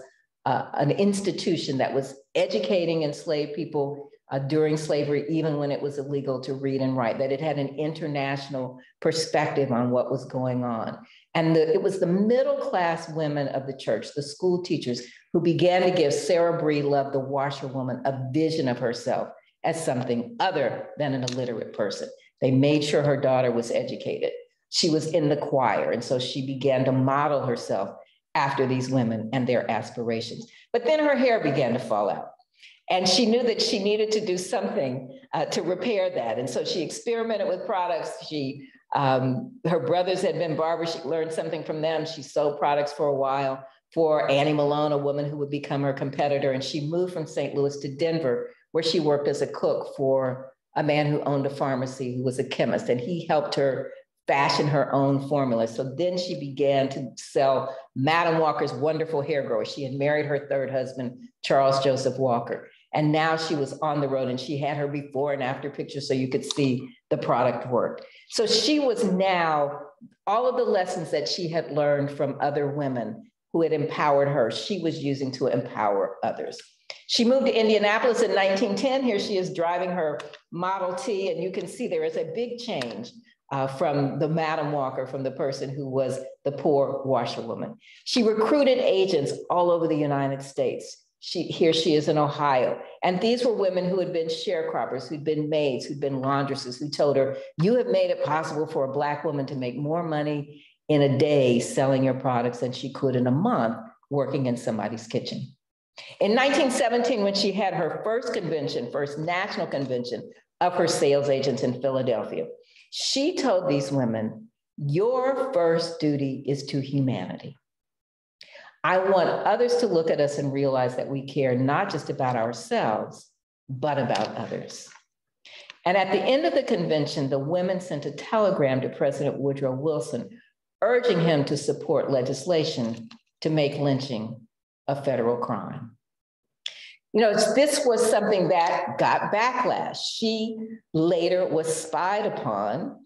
an institution that was educating enslaved people during slavery, even when it was illegal to read and write, that it had an international perspective on what was going on. And it was the middle-class women of the church, the school teachers, who began to give Sarah Breedlove, the washerwoman, a vision of herself as something other than an illiterate person. They made sure her daughter was educated. She was in the choir, and so she began to model herself after these women and their aspirations. But then her hair began to fall out. And she knew that she needed to do something to repair that. And so she experimented with products. Her brothers had been barbers. She learned something from them. She sold products for a while for Annie Malone, a woman who would become her competitor. And she moved from St. Louis to Denver, where she worked as a cook for a man who owned a pharmacy, who was a chemist. And he helped her fashion her own formula. So then she began to sell Madam Walker's wonderful hair grower. She had married her third husband, Charles Joseph Walker. And now she was on the road, and she had her before and after pictures so you could see the product work. So she was now, all of the lessons that she had learned from other women who had empowered her, she was using to empower others. She moved to Indianapolis in 1910. Here she is driving her Model T, and you can see there is a big change from the Madam Walker, from the person who was the poor washerwoman. She recruited agents all over the United States. Here she is in Ohio. And these were women who had been sharecroppers, who'd been maids, who'd been laundresses, who told her, you have made it possible for a Black woman to make more money in a day selling your products than she could in a month working in somebody's kitchen. In 1917, when she had her first convention, first national convention of her sales agents in Philadelphia, she told these women, your first duty is to humanity. I want others to look at us and realize that we care not just about ourselves, but about others. And at the end of the convention, the women sent a telegram to President Woodrow Wilson, urging him to support legislation to make lynching a federal crime. You know, this was something that got backlash. She later was spied upon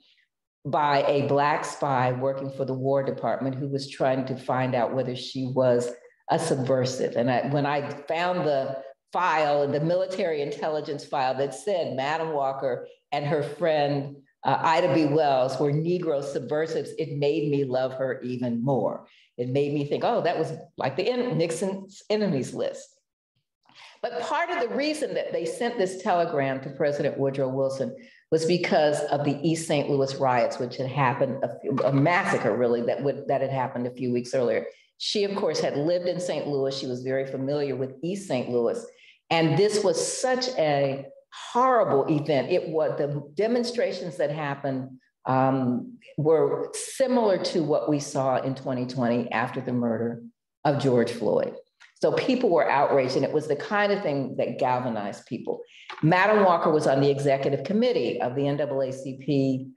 by a Black spy working for the War Department who was trying to find out whether she was a subversive. And when I found the file, the military intelligence file that said Madam Walker and her friend Ida B. Wells were Negro subversives, it made me love her even more. It made me think, oh, that was like the Nixon's enemies list. But part of the reason that they sent this telegram to President Woodrow Wilson was because of the East St. Louis riots, which had happened, a massacre really, that had happened a few weeks earlier. She, of course, had lived in St. Louis. She was very familiar with East St. Louis. And this was such a horrible event. The demonstrations that happened were similar to what we saw in 2020 after the murder of George Floyd. So people were outraged, and it was the kind of thing that galvanized people. Madam Walker was on the executive committee of the NAACP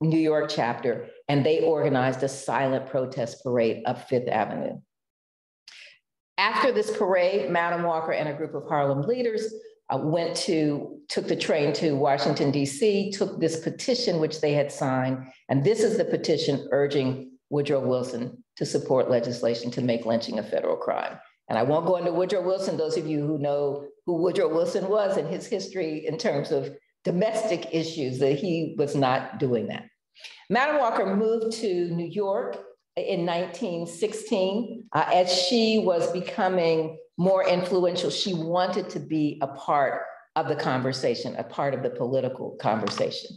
New York chapter, and they organized a silent protest parade up Fifth Avenue. After this parade, Madam Walker and a group of Harlem leaders took the train to Washington, D.C., took this petition which they had signed, and this is the petition urging Woodrow Wilson to support legislation to make lynching a federal crime. And I won't go into Woodrow Wilson. Those of you who know who Woodrow Wilson was and his history in terms of domestic issues, that he was not doing that. Madam Walker moved to New York in 1916. As she was becoming more influential, she wanted to be a part of the conversation, a part of the political conversation.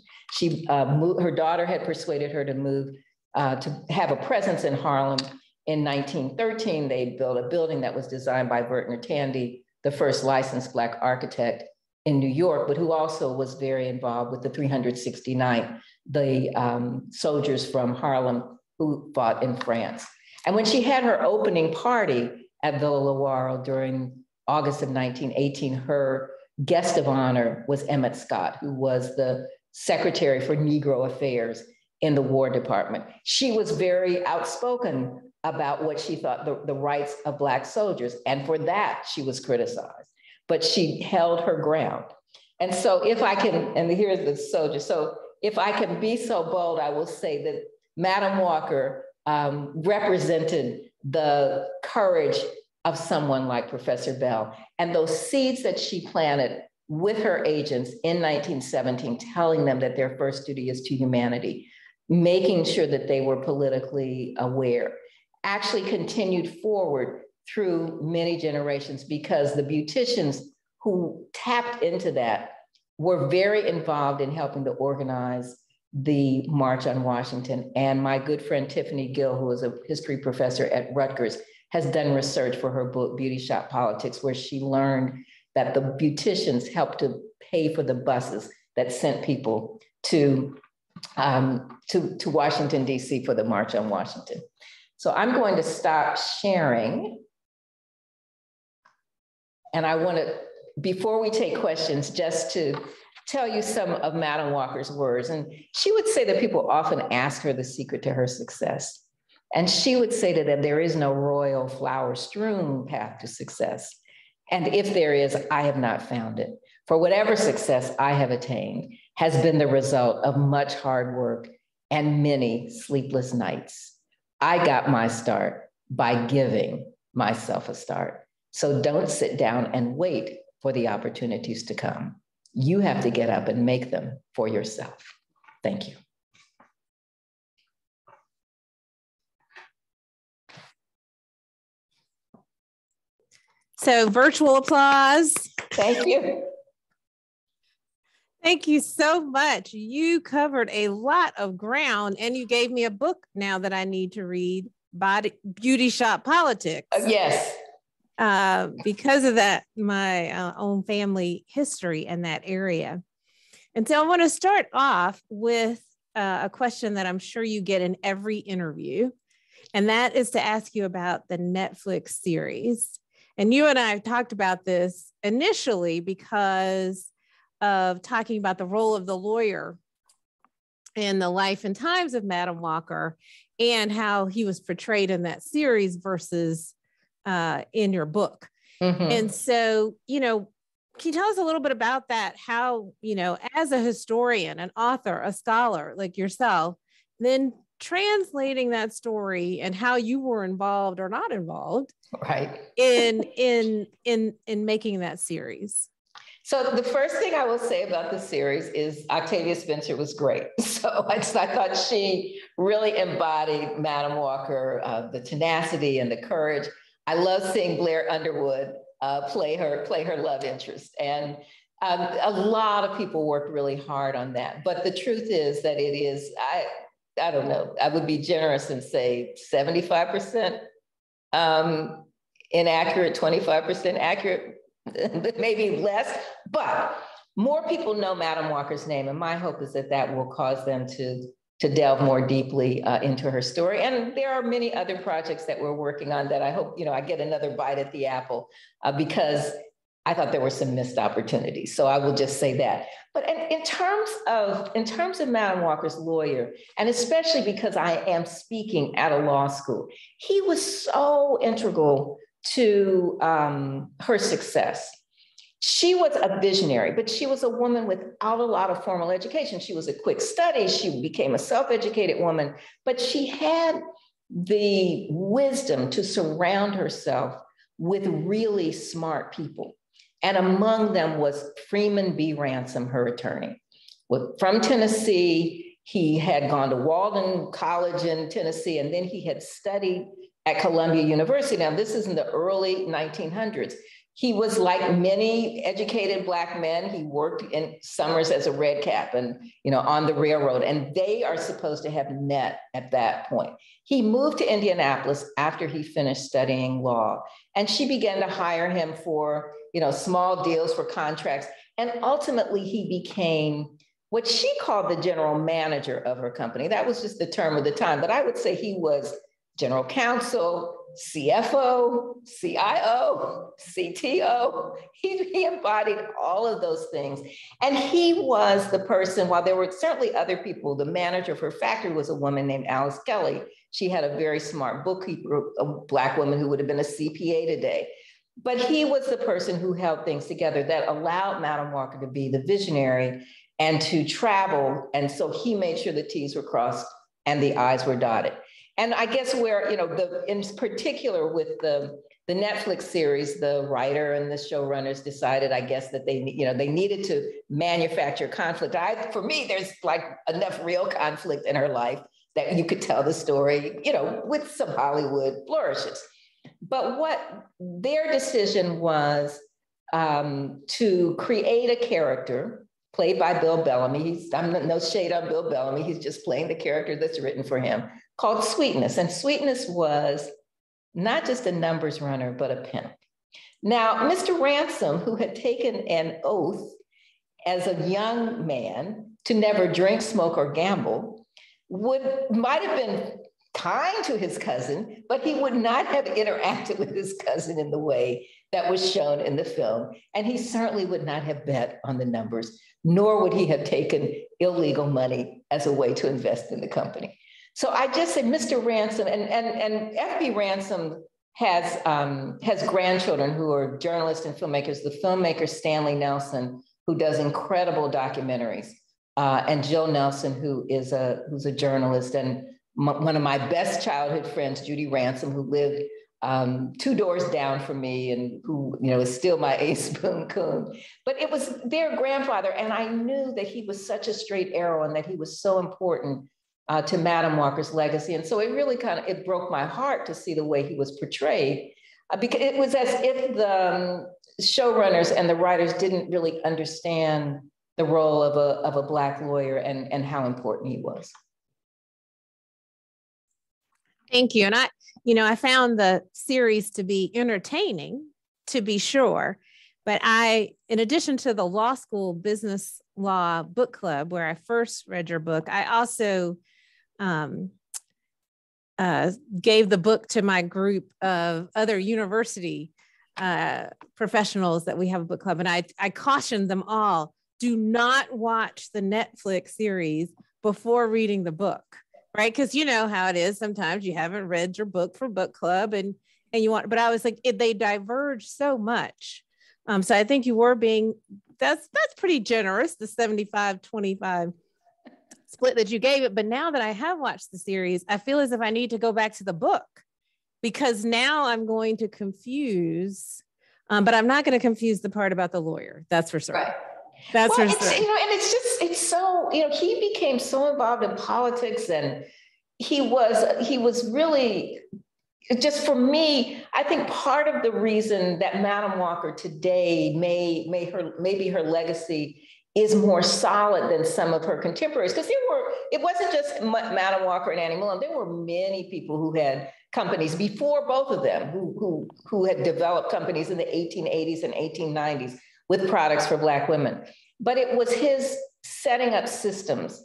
Her daughter had persuaded her to move to have a presence in Harlem. In 1913, they built a building that was designed by Vertner Tandy, the first licensed Black architect in New York, but who also was very involved with the 369th, the soldiers from Harlem who fought in France. And when she had her opening party at Villa Laurel during August of 1918, her guest of honor was Emmett Scott, who was the Secretary for Negro Affairs in the War Department. She was very outspoken about what she thought the rights of Black soldiers, and for that she was criticized, but she held her ground. And so if I can, and here's the soldier, so if I can be so bold, I will say that Madam Walker represented the courage of someone like Professor Bell. And those seeds that she planted with her agents in 1917, telling them that their first duty is to humanity, making sure that they were politically aware, actually continued forward through many generations, because the beauticians who tapped into that were very involved in helping to organize the March on Washington. And my good friend Tiffany Gill, who is a history professor at Rutgers, has done research for her book, Beauty Shop Politics, where she learned that the beauticians helped to pay for the buses that sent people to Washington, D.C. for the March on Washington. So I'm going to stop sharing. And I want to, before we take questions, just to tell you some of Madam Walker's words. And she would say that people often ask her the secret to her success. And she would say to them, there is no royal flower-strewn path to success. And if there is, I have not found it. For whatever success I have attained has been the result of much hard work and many sleepless nights. I got my start by giving myself a start. So don't sit down and wait for the opportunities to come. You have to get up and make them for yourself. Thank you. So virtual applause. Thank you. Thank you so much. You covered a lot of ground, and you gave me a book now that I need to read, Beauty Shop Politics. Yes. Because of that, my own family history in that area. And so I want to start off with a question that I'm sure you get in every interview, and that is to ask you about the Netflix series. And you and I have talked about this initially because of talking about the role of the lawyer in the life and times of Madam Walker and how he was portrayed in that series versus in your book. Mm-hmm. And so, you know, can you tell us a little bit about that? How, you know, as a historian, an author, a scholar like yourself, then translating that story and how you were involved or not involved, right, in making that series. So the first thing I will say about the series is Octavia Spencer was great. So I thought she really embodied Madam Walker, the tenacity and the courage. I love seeing Blair Underwood play her love interest. And a lot of people worked really hard on that. But the truth is that it is, I don't know, I would be generous and say 75% inaccurate, 25% accurate, maybe less, but more people know Madam Walker's name. And my hope is that that will cause them to delve more deeply into her story. And there are many other projects that we're working on that I hope, you know, I get another bite at the apple because I thought there were some missed opportunities. So I will just say that. But in terms of Madam Walker's lawyer, and especially because I am speaking at a law school, he was so integral to her success. She was a visionary, but she was a woman without a lot of formal education. She was a quick study. She became a self-educated woman, but she had the wisdom to surround herself with really smart people. And among them was Freeman B. Ransom, her attorney. From Tennessee, he had gone to Walden College in Tennessee, and then he had studied at Columbia University. Now, this is in the early 1900s. He was like many educated Black men. He worked in summers as a red cap and, you know, on the railroad, and they are supposed to have met at that point. He moved to Indianapolis after he finished studying law, and she began to hire him for, you know, small deals for contracts. And ultimately he became what she called the general manager of her company. That was just the term of the time, but I would say he was general counsel, CFO, CIO, CTO. He embodied all of those things. And he was the person, while there were certainly other people, the manager of her factory was a woman named Alice Kelly. She had a very smart bookkeeper, a Black woman who would have been a CPA today. But he was the person who held things together that allowed Madam Walker to be the visionary and to travel. And so he made sure the T's were crossed and the I's were dotted. And I guess where, you know, in particular with the Netflix series, the writer and the showrunners decided, I guess, that they needed to manufacture conflict. For me, there's like enough real conflict in her life that you could tell the story, you know, with some Hollywood flourishes. But what their decision was to create a character played by Bill Bellamy. I'm no shade on Bill Bellamy. He's just playing the character that's written for him, called Sweetness. And Sweetness was not just a numbers runner, but a pimp. Now, Mr. Ransom, who had taken an oath as a young man to never drink, smoke, or gamble, might have been kind to his cousin, but he would not have interacted with his cousin in the way that was shown in the film. And he certainly would not have bet on the numbers, nor would he have taken illegal money as a way to invest in the company. So I just said, Mr. Ransom, and F.B. Ransom has grandchildren who are journalists and filmmakers. The filmmaker Stanley Nelson, who does incredible documentaries, and Jill Nelson, who's a journalist, and one of my best childhood friends, Judy Ransom, who lived 2 doors down from me and who, you know, is still my ace boon coon. But it was their grandfather, and I knew that he was such a straight arrow and that he was so important to Madam Walker's legacy. And so it really it broke my heart to see the way he was portrayed, because it was as if the showrunners and the writers didn't really understand the role of a Black lawyer and how important he was. Thank you. And I found the series to be entertaining, to be sure. But in addition to the law school business law book club, where I first read your book, I also gave the book to my group of other university professionals that we have a book club. And I cautioned them all, do not watch the Netflix series before reading the book. Right. Because you know how it is. Sometimes you haven't read your book for book club and you want, but I was like, they diverge so much. So I think you were that's pretty generous, the 75-25 split that you gave it. But now that I have watched the series, I feel as if I need to go back to the book, because now I'm going to confuse, but I'm not going to confuse the part about the lawyer. That's for sure. Right. That's well, it's, you know, and it's so, you know, he became so involved in politics, and he was really, just for me, I think part of the reason that Madam Walker today maybe her legacy is more solid than some of her contemporaries, because it wasn't just Madam Walker and Annie Malone. There were many people who had companies before both of them who had developed companies in the 1880s and 1890s with products for Black women. But it was his setting up systems,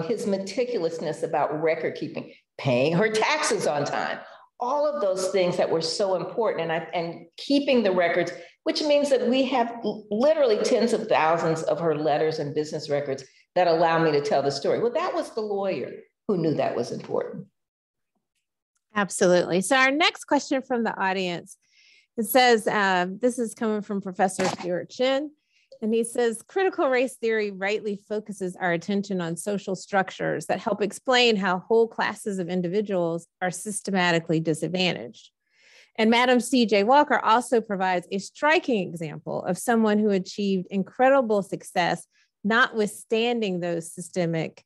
his meticulousness about record keeping, paying her taxes on time, all of those things that were so important, and keeping the records, which means that we have literally tens of thousands of her letters and business records that allow me to tell the story. Well, that was the lawyer who knew that was important. Absolutely. So our next question from the audience, it says, this is coming from Professor Stuart Chin, and he says, critical race theory rightly focuses our attention on social structures that help explain how whole classes of individuals are systematically disadvantaged. And Madam C.J. Walker also provides a striking example of someone who achieved incredible success, notwithstanding those systemic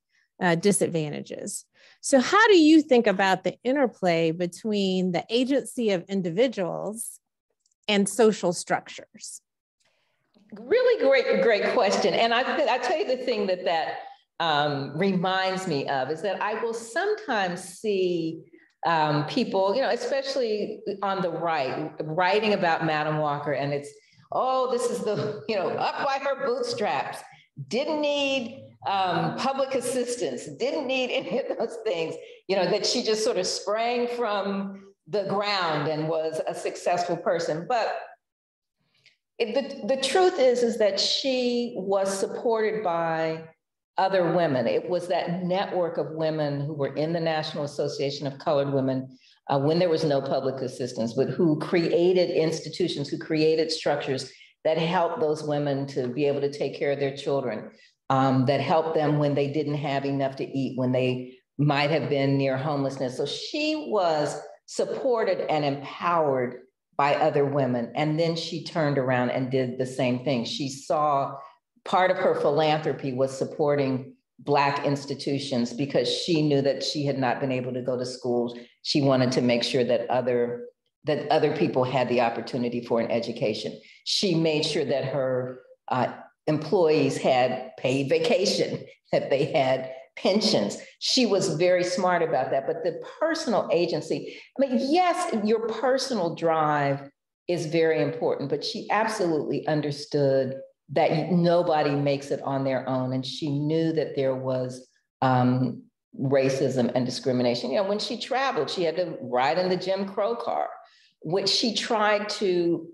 disadvantages. So how do you think about the interplay between the agency of individuals and social structures? Really great question. And I tell you the thing that reminds me of is that I will sometimes see people, you know, especially on the right, writing about Madam Walker, and it's, oh, this is the, you know, up by her bootstraps, didn't need public assistance, didn't need any of those things, you know, that she just sort of sprang from the ground and was a successful person. But the truth is that she was supported by other women. It was that network of women who were in the National Association of Colored Women when there was no public assistance, but who created institutions, who created structures that helped those women to be able to take care of their children, that helped them when they didn't have enough to eat, when they might have been near homelessness. So she was supported and empowered by other women. And then she turned around and did the same thing. She saw part of her philanthropy was supporting Black institutions because she knew that she had not been able to go to schools. She wanted to make sure that other people had the opportunity for an education. She made sure that her employees had paid vacation, that they had pensions. She was very smart about that. But the personal agency, I mean, yes, your personal drive is very important, but she absolutely understood that nobody makes it on their own. And she knew that there was racism and discrimination. You know, when she traveled, she had to ride in the Jim Crow car, which she tried to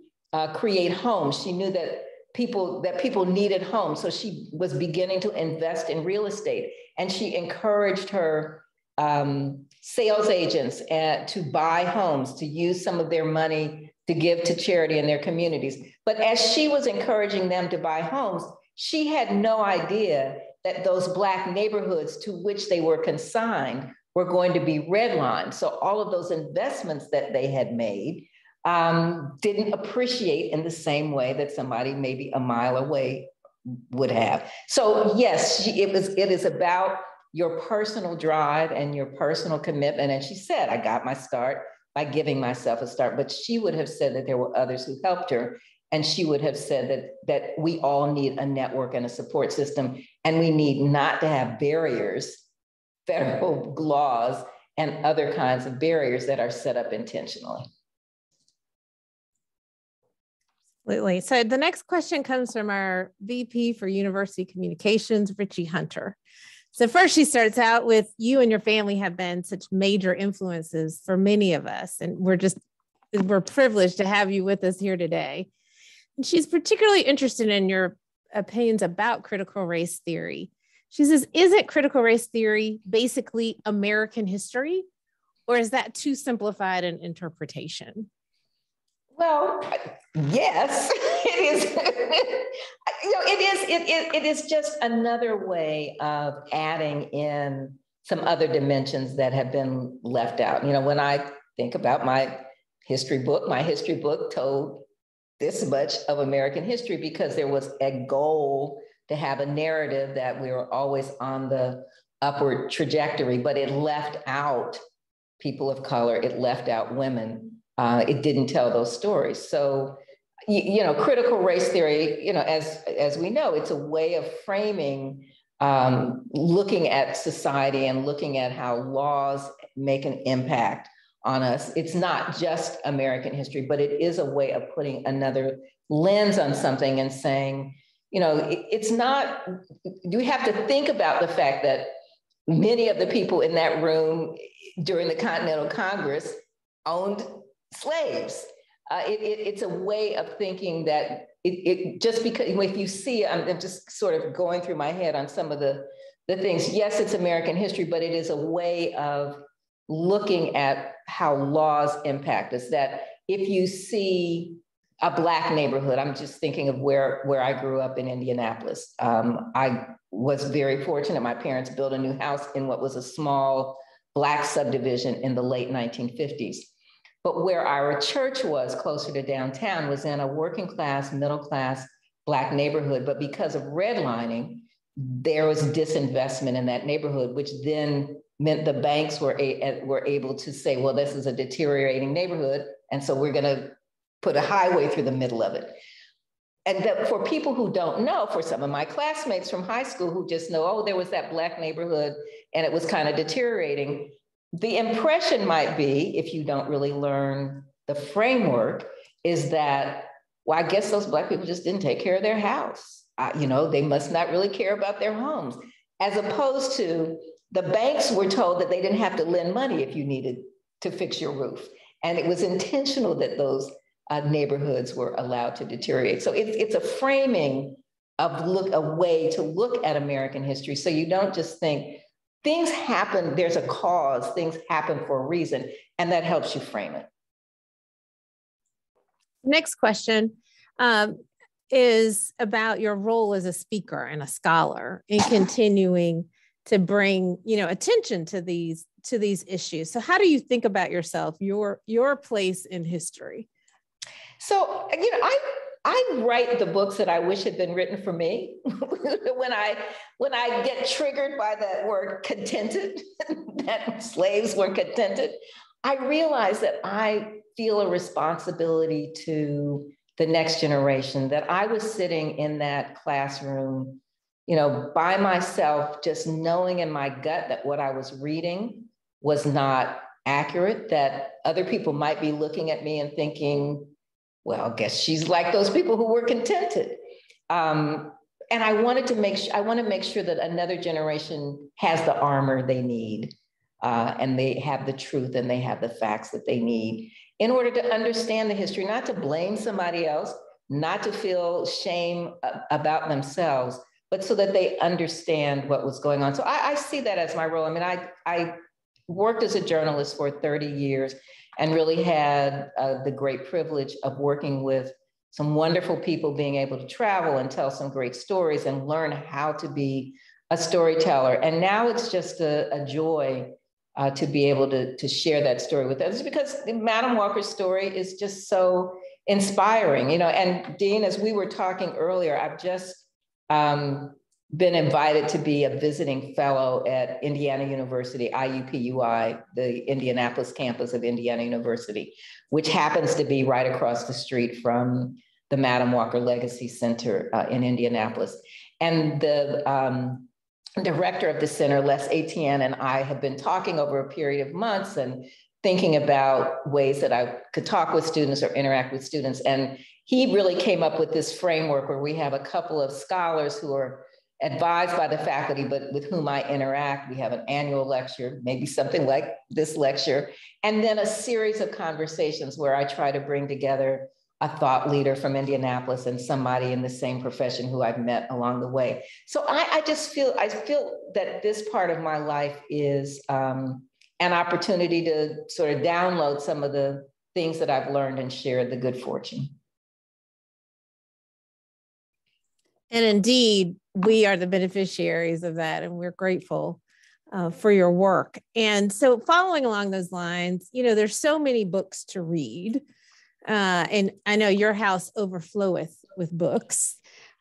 create homes. She knew that people needed homes. So she was beginning to invest in real estate. And she encouraged her sales agents to buy homes, to use some of their money to give to charity in their communities. But as she was encouraging them to buy homes, she had no idea that those Black neighborhoods to which they were consigned were going to be redlined. So all of those investments that they had made didn't appreciate in the same way that somebody maybe a mile away would have. So yes, it is about your personal drive and your personal commitment. And she said, I got my start by giving myself a start, but she would have said that there were others who helped her. And she would have said that we all need a network and a support system, and we need not to have barriers, federal laws, and other kinds of barriers that are set up intentionally. Absolutely. So the next question comes from our VP for University Communications, Richie Hunter. So first she starts out with, you and your family have been such major influences for many of us. And we're privileged to have you with us here today. And she's particularly interested in your opinions about critical race theory. She says, isn't critical race theory basically American history, or is that too simplified an interpretation? Well, yes, it is. It is just another way of adding in some other dimensions that have been left out. You know, when I think about my history book told this much of American history because there was a goal to have a narrative that we were always on the upward trajectory, but it left out people of color, it left out women. It didn't tell those stories. So, critical race theory, as we know, it's a way of framing, looking at society and looking at how laws make an impact on us. It's not just American history, but it is a way of putting another lens on something and saying, it's not, we have to think about the fact that many of the people in that room during the Continental Congress owned slaves. It's a way of thinking that it just because if you see, I'm just sort of going through my head on some of the things. Yes, it's American history, but it is a way of looking at how laws impact us. That if you see a Black neighborhood, I'm just thinking of where I grew up in Indianapolis. I was very fortunate. My parents built a new house in what was a small Black subdivision in the late 1950s. But where our church was closer to downtown was in a working class, middle class Black neighborhood. But because of redlining, there was disinvestment in that neighborhood, which then meant the banks were able to say, well, this is a deteriorating neighborhood, and so we're going to put a highway through the middle of it. And that for people who don't know, for some of my classmates from high school who just know, oh, there was that Black neighborhood and it was kind of deteriorating, the impression might be, if you don't really learn the framework, is that, well, I guess those Black people just didn't take care of their house. They must not really care about their homes. As opposed to the banks were told that they didn't have to lend money if you needed to fix your roof. And it was intentional that those neighborhoods were allowed to deteriorate. So it's a framing of a way to look at American history. So you don't just think, things happen, there's a cause, things happen for a reason, and that helps you frame it. Next question is about your role as a speaker and a scholar in continuing to bring, attention to these issues. So how do you think about yourself, your place in history? So, I write the books that I wish had been written for me. when I get triggered by that word contented, that slaves were contented, I realize that I feel a responsibility to the next generation, that I was sitting in that classroom, by myself, just knowing in my gut that what I was reading was not accurate, that other people might be looking at me and thinking, well, I guess she's like those people who were contented. And I want to make sure that another generation has the armor they need, and they have the truth and they have the facts that they need in order to understand the history, not to blame somebody else, not to feel shame about themselves, but so that they understand what was going on. So I see that as my role. I mean, I worked as a journalist for 30 years and really had the great privilege of working with some wonderful people, being able to travel and tell some great stories and learn how to be a storyteller. And now it's just a joy to be able to share that story with others, because Madam Walker's story is just so inspiring, and Dean, as we were talking earlier, I've just been invited to be a visiting fellow at Indiana University, IUPUI, the Indianapolis campus of Indiana University, which happens to be right across the street from the Madam Walker Legacy Center in Indianapolis. And the director of the center, Les Etienne, and I have been talking over a period of months and thinking about ways that I could talk with students or interact with students. And he really came up with this framework where we have a couple of scholars who are advised by the faculty, but with whom I interact. We have an annual lecture, maybe something like this lecture, and then a series of conversations where I try to bring together a thought leader from Indianapolis and somebody in the same profession who I've met along the way. So I feel that this part of my life is an opportunity to sort of download some of the things that I've learned and share the good fortune. And indeed, we are the beneficiaries of that, and we're grateful for your work. And so following along those lines, there's so many books to read. And I know your house overfloweth with books.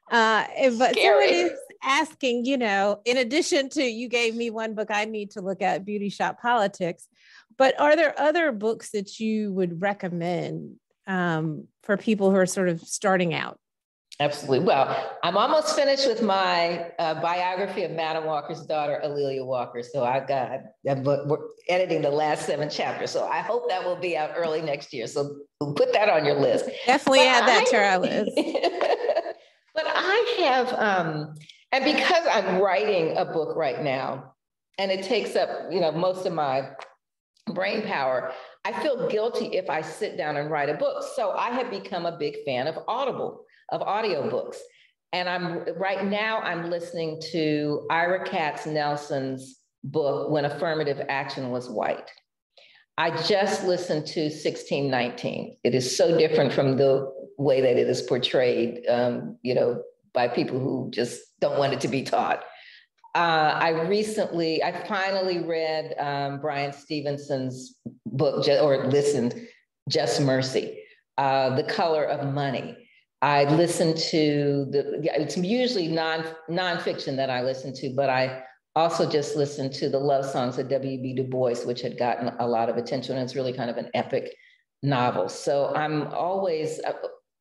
But somebody's asking, in addition to, you gave me one book I need to look at, Beauty Shop Politics, but are there other books that you would recommend for people who are sort of starting out? Absolutely. Well, I'm almost finished with my biography of Madam Walker's daughter, A'Lelia Walker. So we're editing the last 7 chapters. So I hope that will be out early next year. So put that on your list. Definitely add that to our list. But I have, and because I'm writing a book right now, and it takes up, most of my brain power, I feel guilty if I sit down and write a book. So I have become a big fan of audiobooks. And right now I'm listening to Ira Katz Nelson's book, When Affirmative Action Was White. I just listened to 1619. It is so different from the way that it is portrayed, by people who just don't want it to be taught. I finally read Brian Stevenson's book, or listened, Just Mercy, The Color of Money. I listen to it's usually nonfiction that I listen to, but I also just listened to the love songs of W.B. Du Bois, which had gotten a lot of attention. And it's really kind of an epic novel. So I'm always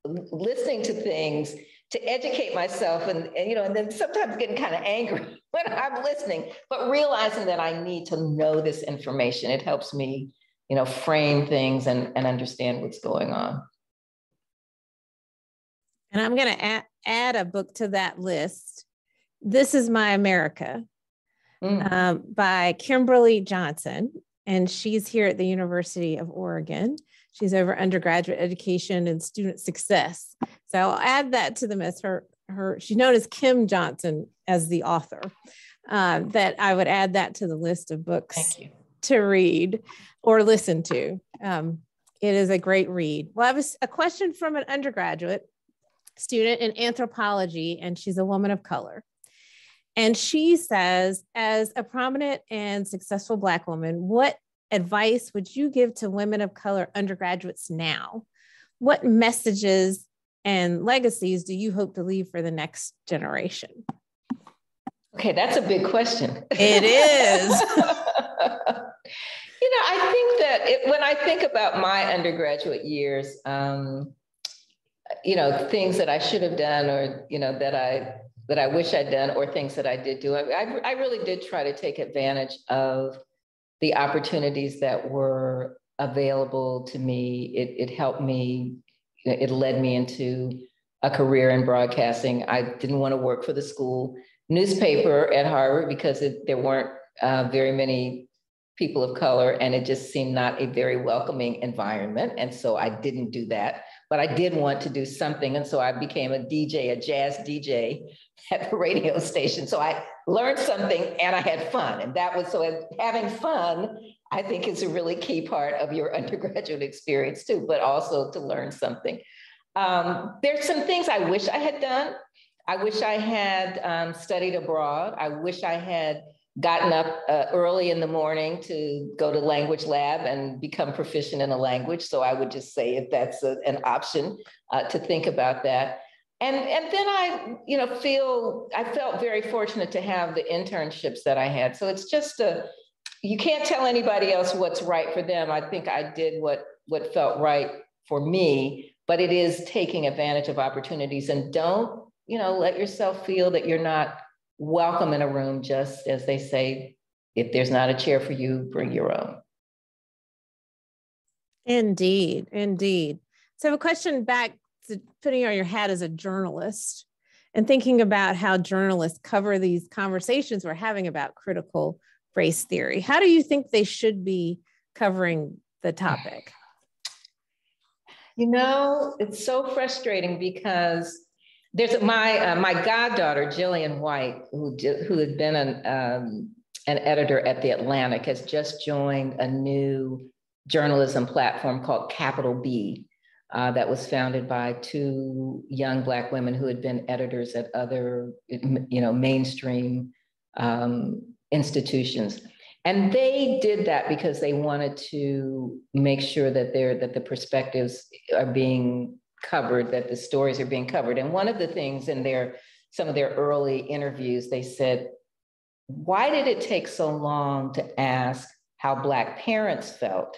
listening to things to educate myself, and then sometimes getting kind of angry when I'm listening, but realizing that I need to know this information. It helps me, frame things and understand what's going on. And I'm going to add a book to that list. This Is My America by Kimberly Johnson. And she's here at the University of Oregon. She's over undergraduate education and student success. So I'll add that to them as she's known as Kim Johnson as the author, that I would add that to the list of books to read or listen to. It is a great read. Well, I have a question from an undergraduate student in anthropology, and she's a woman of color. And she says, as a prominent and successful Black woman, what advice would you give to women of color undergraduates now? What messages and legacies do you hope to leave for the next generation? Okay, that's a big question. It is. I think that when I think about my undergraduate years, things that I should have done, or that I wish I'd done, or things that I did do, I really did try to take advantage of the opportunities that were available to me. It helped me. It led me into a career in broadcasting. I didn't want to work for the school newspaper at Harvard because there weren't very many people of color, and it just seemed not a very welcoming environment. And so I didn't do that, but I did want to do something. And so I became a DJ, a jazz DJ at the radio station. So I learned something and I had fun. And having fun, I think, is a really key part of your undergraduate experience too, but also to learn something. There's some things I wish I had done. I wish I had studied abroad. I wish I had gotten up early in the morning to go to language lab and become proficient in a language. So I would just say, if that's an option, to think about that. And then I felt very fortunate to have the internships that I had. So it's just you can't tell anybody else what's right for them. I think I did what felt right for me, but it is taking advantage of opportunities, and don't, let yourself feel that you're not welcome in a room. Just as they say, if there's not a chair for you, bring your own. Indeed, indeed. So I have a question back to putting on your hat as a journalist and thinking about how journalists cover these conversations we're having about critical race theory. How do you think they should be covering the topic? It's so frustrating because there's my goddaughter, Jillian White, who had been an editor at The Atlantic, has just joined a new journalism platform called Capital B, that was founded by two young Black women who had been editors at other, mainstream institutions. And they did that because they wanted to make sure that the perspectives are being covered, that the stories are being covered. And one of the things in some of their early interviews, they said, why did it take so long to ask how Black parents felt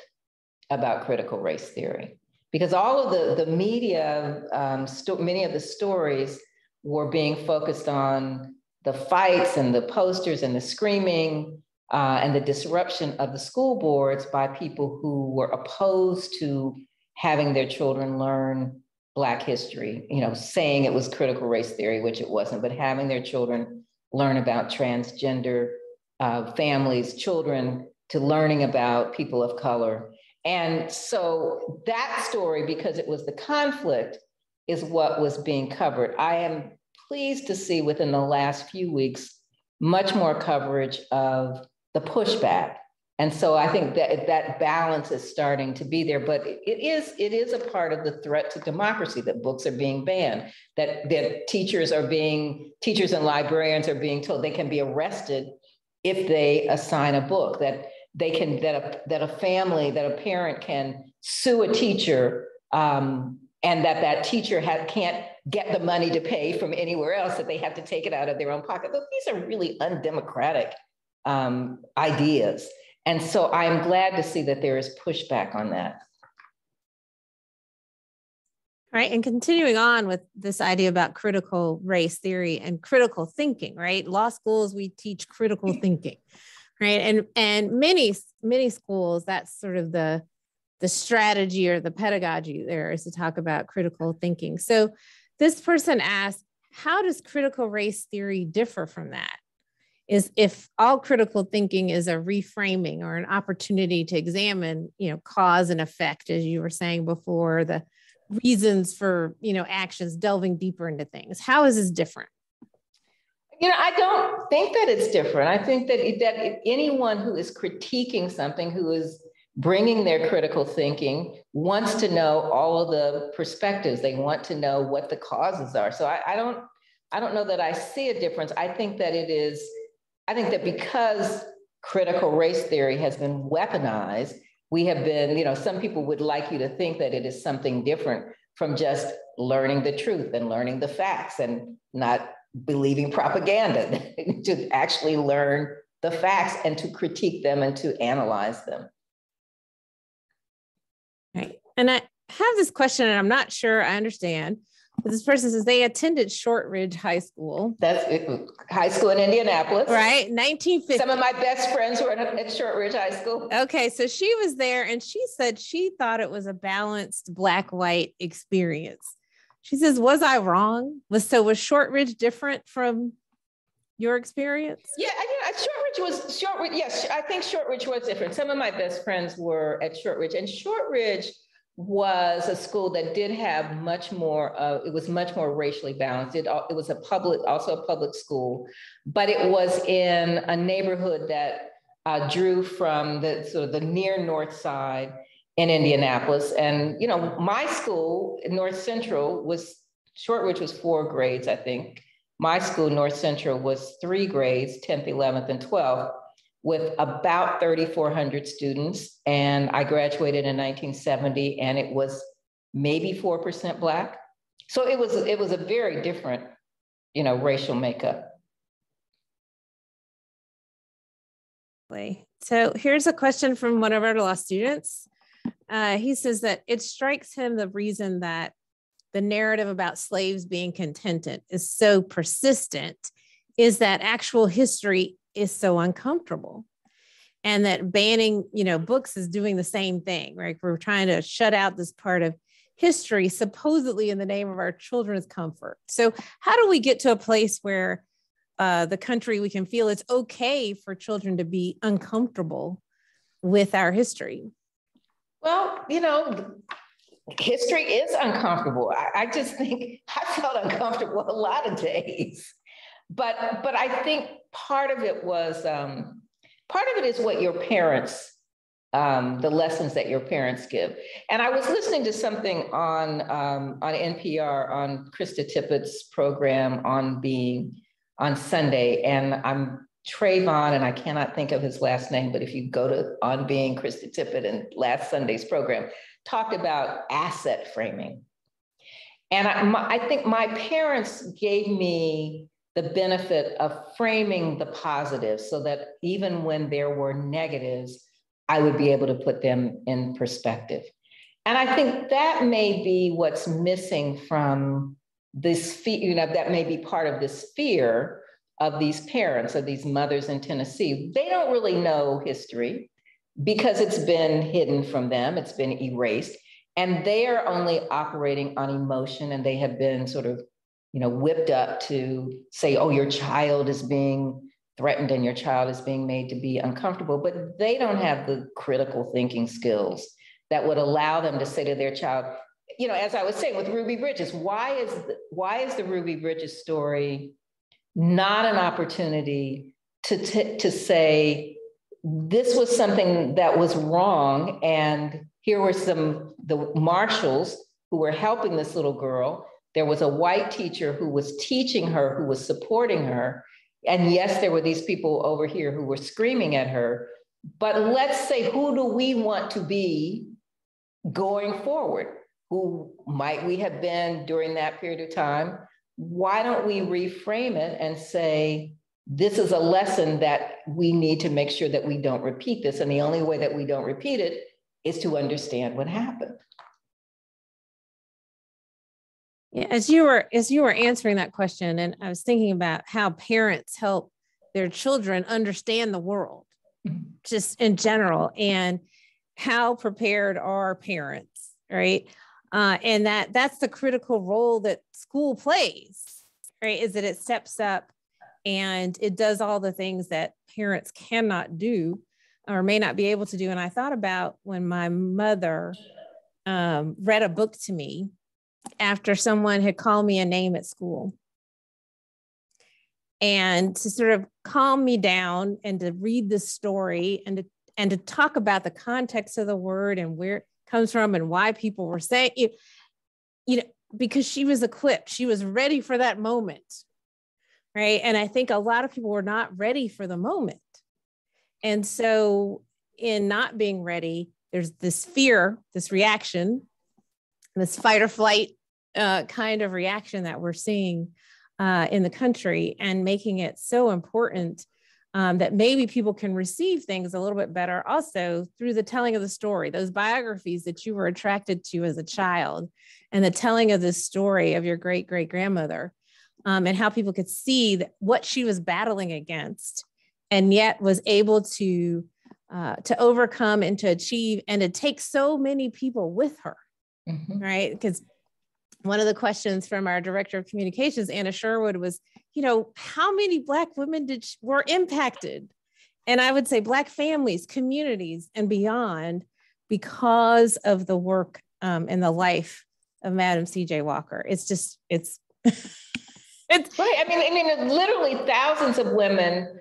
about critical race theory? Because all of the media, many of the stories were being focused on the fights and the posters and the screaming and the disruption of the school boards by people who were opposed to having their children learn Black history, saying it was critical race theory, which it wasn't, but having their children learn about transgender families, children, to learning about people of color. And so that story, because it was the conflict, is what was being covered. I am pleased to see within the last few weeks, much more coverage of the pushback. And so I think that balance is starting to be there, but it is a part of the threat to democracy, that books are being banned, that teachers and librarians are being told they can be arrested if they assign a book, that a parent can sue a teacher, and that teacher can't get the money to pay from anywhere else, that they have to take it out of their own pocket. Look, these are really undemocratic ideas. And so I'm glad to see that there is pushback on that. All right, and continuing on with this idea about critical race theory and critical thinking, right? Law schools, we teach critical thinking, right? And many schools, that's sort of the strategy or the pedagogy there, is to talk about critical thinking. So this person asked, how does critical race theory differ from that? Is if all critical thinking is a reframing or an opportunity to examine, cause and effect, as you were saying before, the reasons for, actions, delving deeper into things. How is this different? I don't think that it's different. I think that anyone who is critiquing something, who is bringing their critical thinking, wants to know all of the perspectives. They want to know what the causes are. So I I don't know that I see a difference. I think that because critical race theory has been weaponized, we have been, some people would like you to think that it is something different from just learning the truth and learning the facts and not believing propaganda, to actually learn the facts and to critique them and to analyze them. Right. And I have this question, and I'm not sure I understand. But this person says they attended Shortridge High School. That's high school in Indianapolis. Right, 1950. Some of my best friends were at Shortridge High School. Okay, so she was there, and she said she thought it was a balanced black-white experience. She says, was I wrong? Was Shortridge different from your experience? Yeah, Shortridge. Yes, I think Shortridge was different. Some of my best friends were at Shortridge, and Shortridge was a school that did have much more, it was much more racially balanced. It was also a public school, but it was in a neighborhood that drew from the near north side in Indianapolis. And, my school, North Central, Shortridge was 4 grades, I think. My school, North Central, was 3 grades, 10th, 11th, and 12th, with about 3,400 students. And I graduated in 1970, and it was maybe 4% Black. So it was a very different, racial makeup. So here's a question from one of our law students. He says that it strikes him the reason that the narrative about slaves being contented is so persistent is that actual history is so uncomfortable, and that banning, books is doing the same thing, right? We're trying to shut out this part of history, supposedly in the name of our children's comfort. So how do we get to a place where the country, we can feel it's okay for children to be uncomfortable with our history? Well, history is uncomfortable. I just think I felt uncomfortable a lot of days. But I think part of it is what your parents, the lessons that your parents give. And I was listening to something on NPR on Krista Tippett's program On Being on Sunday, and I'm Trayvon, and I cannot think of his last name, but if you go to On Being, Krista Tippett and last Sunday's program talked about asset framing. And I think my parents gave me the benefit of framing the positives so that even when there were negatives, I would be able to put them in perspective. And I think that may be what's missing from this, that may be part of this fear of these parents, of these mothers in Tennessee. They don't really know history because it's been hidden from them, it's been erased, and they are only operating on emotion, and they have been sort of whipped up to say, oh, your child is being threatened and your child is being made to be uncomfortable, but they don't have the critical thinking skills that would allow them to say to their child, as I was saying with Ruby Bridges, why is the Ruby Bridges story not an opportunity to say, this was something that was wrong, and here were the marshals who were helping this little girl. There was a white teacher who was teaching her, who was supporting her. And yes, there were these people over here who were screaming at her. But let's say, who do we want to be going forward? Who might we have been during that period of time? Why don't we reframe it and say, this is a lesson that we need to make sure that we don't repeat this. And the only way that we don't repeat it is to understand what happened. Yeah, as you were answering that question, and I was thinking about how parents help their children understand the world, just in general, and how prepared are parents, right? And that's the critical role that school plays, right? Is that it steps up and it does all the things that parents cannot do or may not be able to do. And I thought about when my mother read a book to me after someone had called me a name at school, and to sort of calm me down and to read the story and to talk about the context of the word and where it comes from and why people were saying it, because she was equipped, she was ready for that moment, right? And I think a lot of people were not ready for the moment. And so in not being ready, there's this fear, this reaction, this fight or flight kind of reaction that we're seeing in the country, and making it so important that maybe people can receive things a little bit better also through the telling of the story, those biographies that you were attracted to as a child, and the telling of this story of your great-great-grandmother, and how people could see that what she was battling against, and yet was able to overcome and to achieve, and to take so many people with her, right? Because one of the questions from our director of communications, Anna Sherwood, was, how many Black women were impacted? And I would say Black families, communities, and beyond, because of the work and the life of Madam C.J. Walker. It's it's right. I mean, literally thousands of women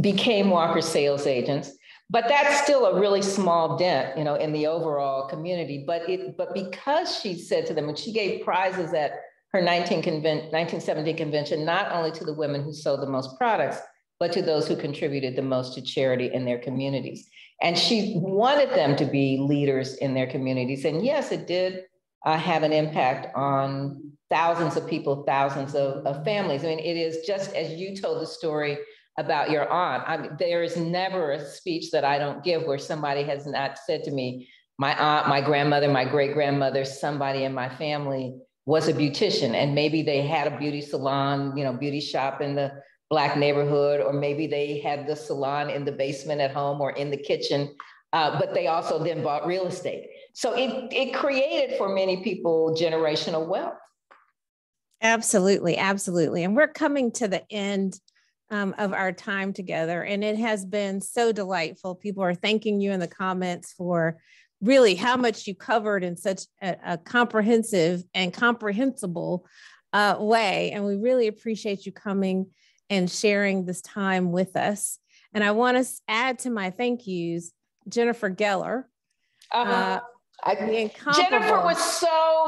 became Walker sales agents. But that's still a really small dent, in the overall community. But because she said to them, and she gave prizes at her 1970 convention, not only to the women who sold the most products, but to those who contributed the most to charity in their communities. And she wanted them to be leaders in their communities. And yes, it did have an impact on thousands of people, thousands of families. I mean, it is just as you told the story about your aunt. There is never a speech that I don't give where somebody has not said to me, my aunt, my grandmother, my great-grandmother, somebody in my family was a beautician, and maybe they had a beauty salon, beauty shop in the Black neighborhood, or maybe they had the salon in the basement at home or in the kitchen, but they also then bought real estate. So it created for many people generational wealth. Absolutely, absolutely. And we're coming to the end of our time together, and it has been so delightful. People are thanking you in the comments for really how much you covered in such a comprehensive and comprehensible way. And we really appreciate you coming and sharing this time with us. And I want to add to my thank yous, Jennifer Geller.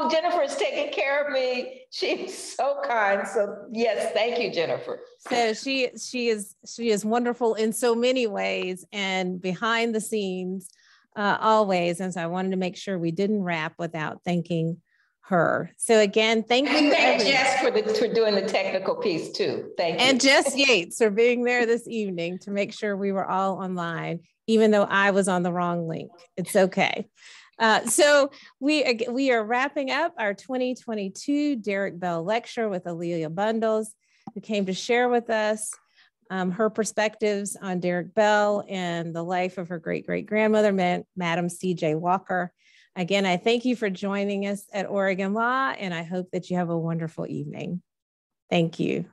Jennifer is taking care of me. She's so kind. So yes, thank you, Jennifer. So she is wonderful in so many ways, and behind the scenes always. And so I wanted to make sure we didn't wrap without thanking her. So again, thank you. Thank Jess for doing the technical piece too. Thank you. And Jess Yates for being there this evening to make sure we were all online, even though I was on the wrong link. It's okay. So we are wrapping up our 2022 Derrick Bell lecture with Alelia Bundles, who came to share with us her perspectives on Derrick Bell and the life of her great-great-grandmother, Madam C.J. Walker. Again, I thank you for joining us at Oregon Law, and I hope that you have a wonderful evening. Thank you.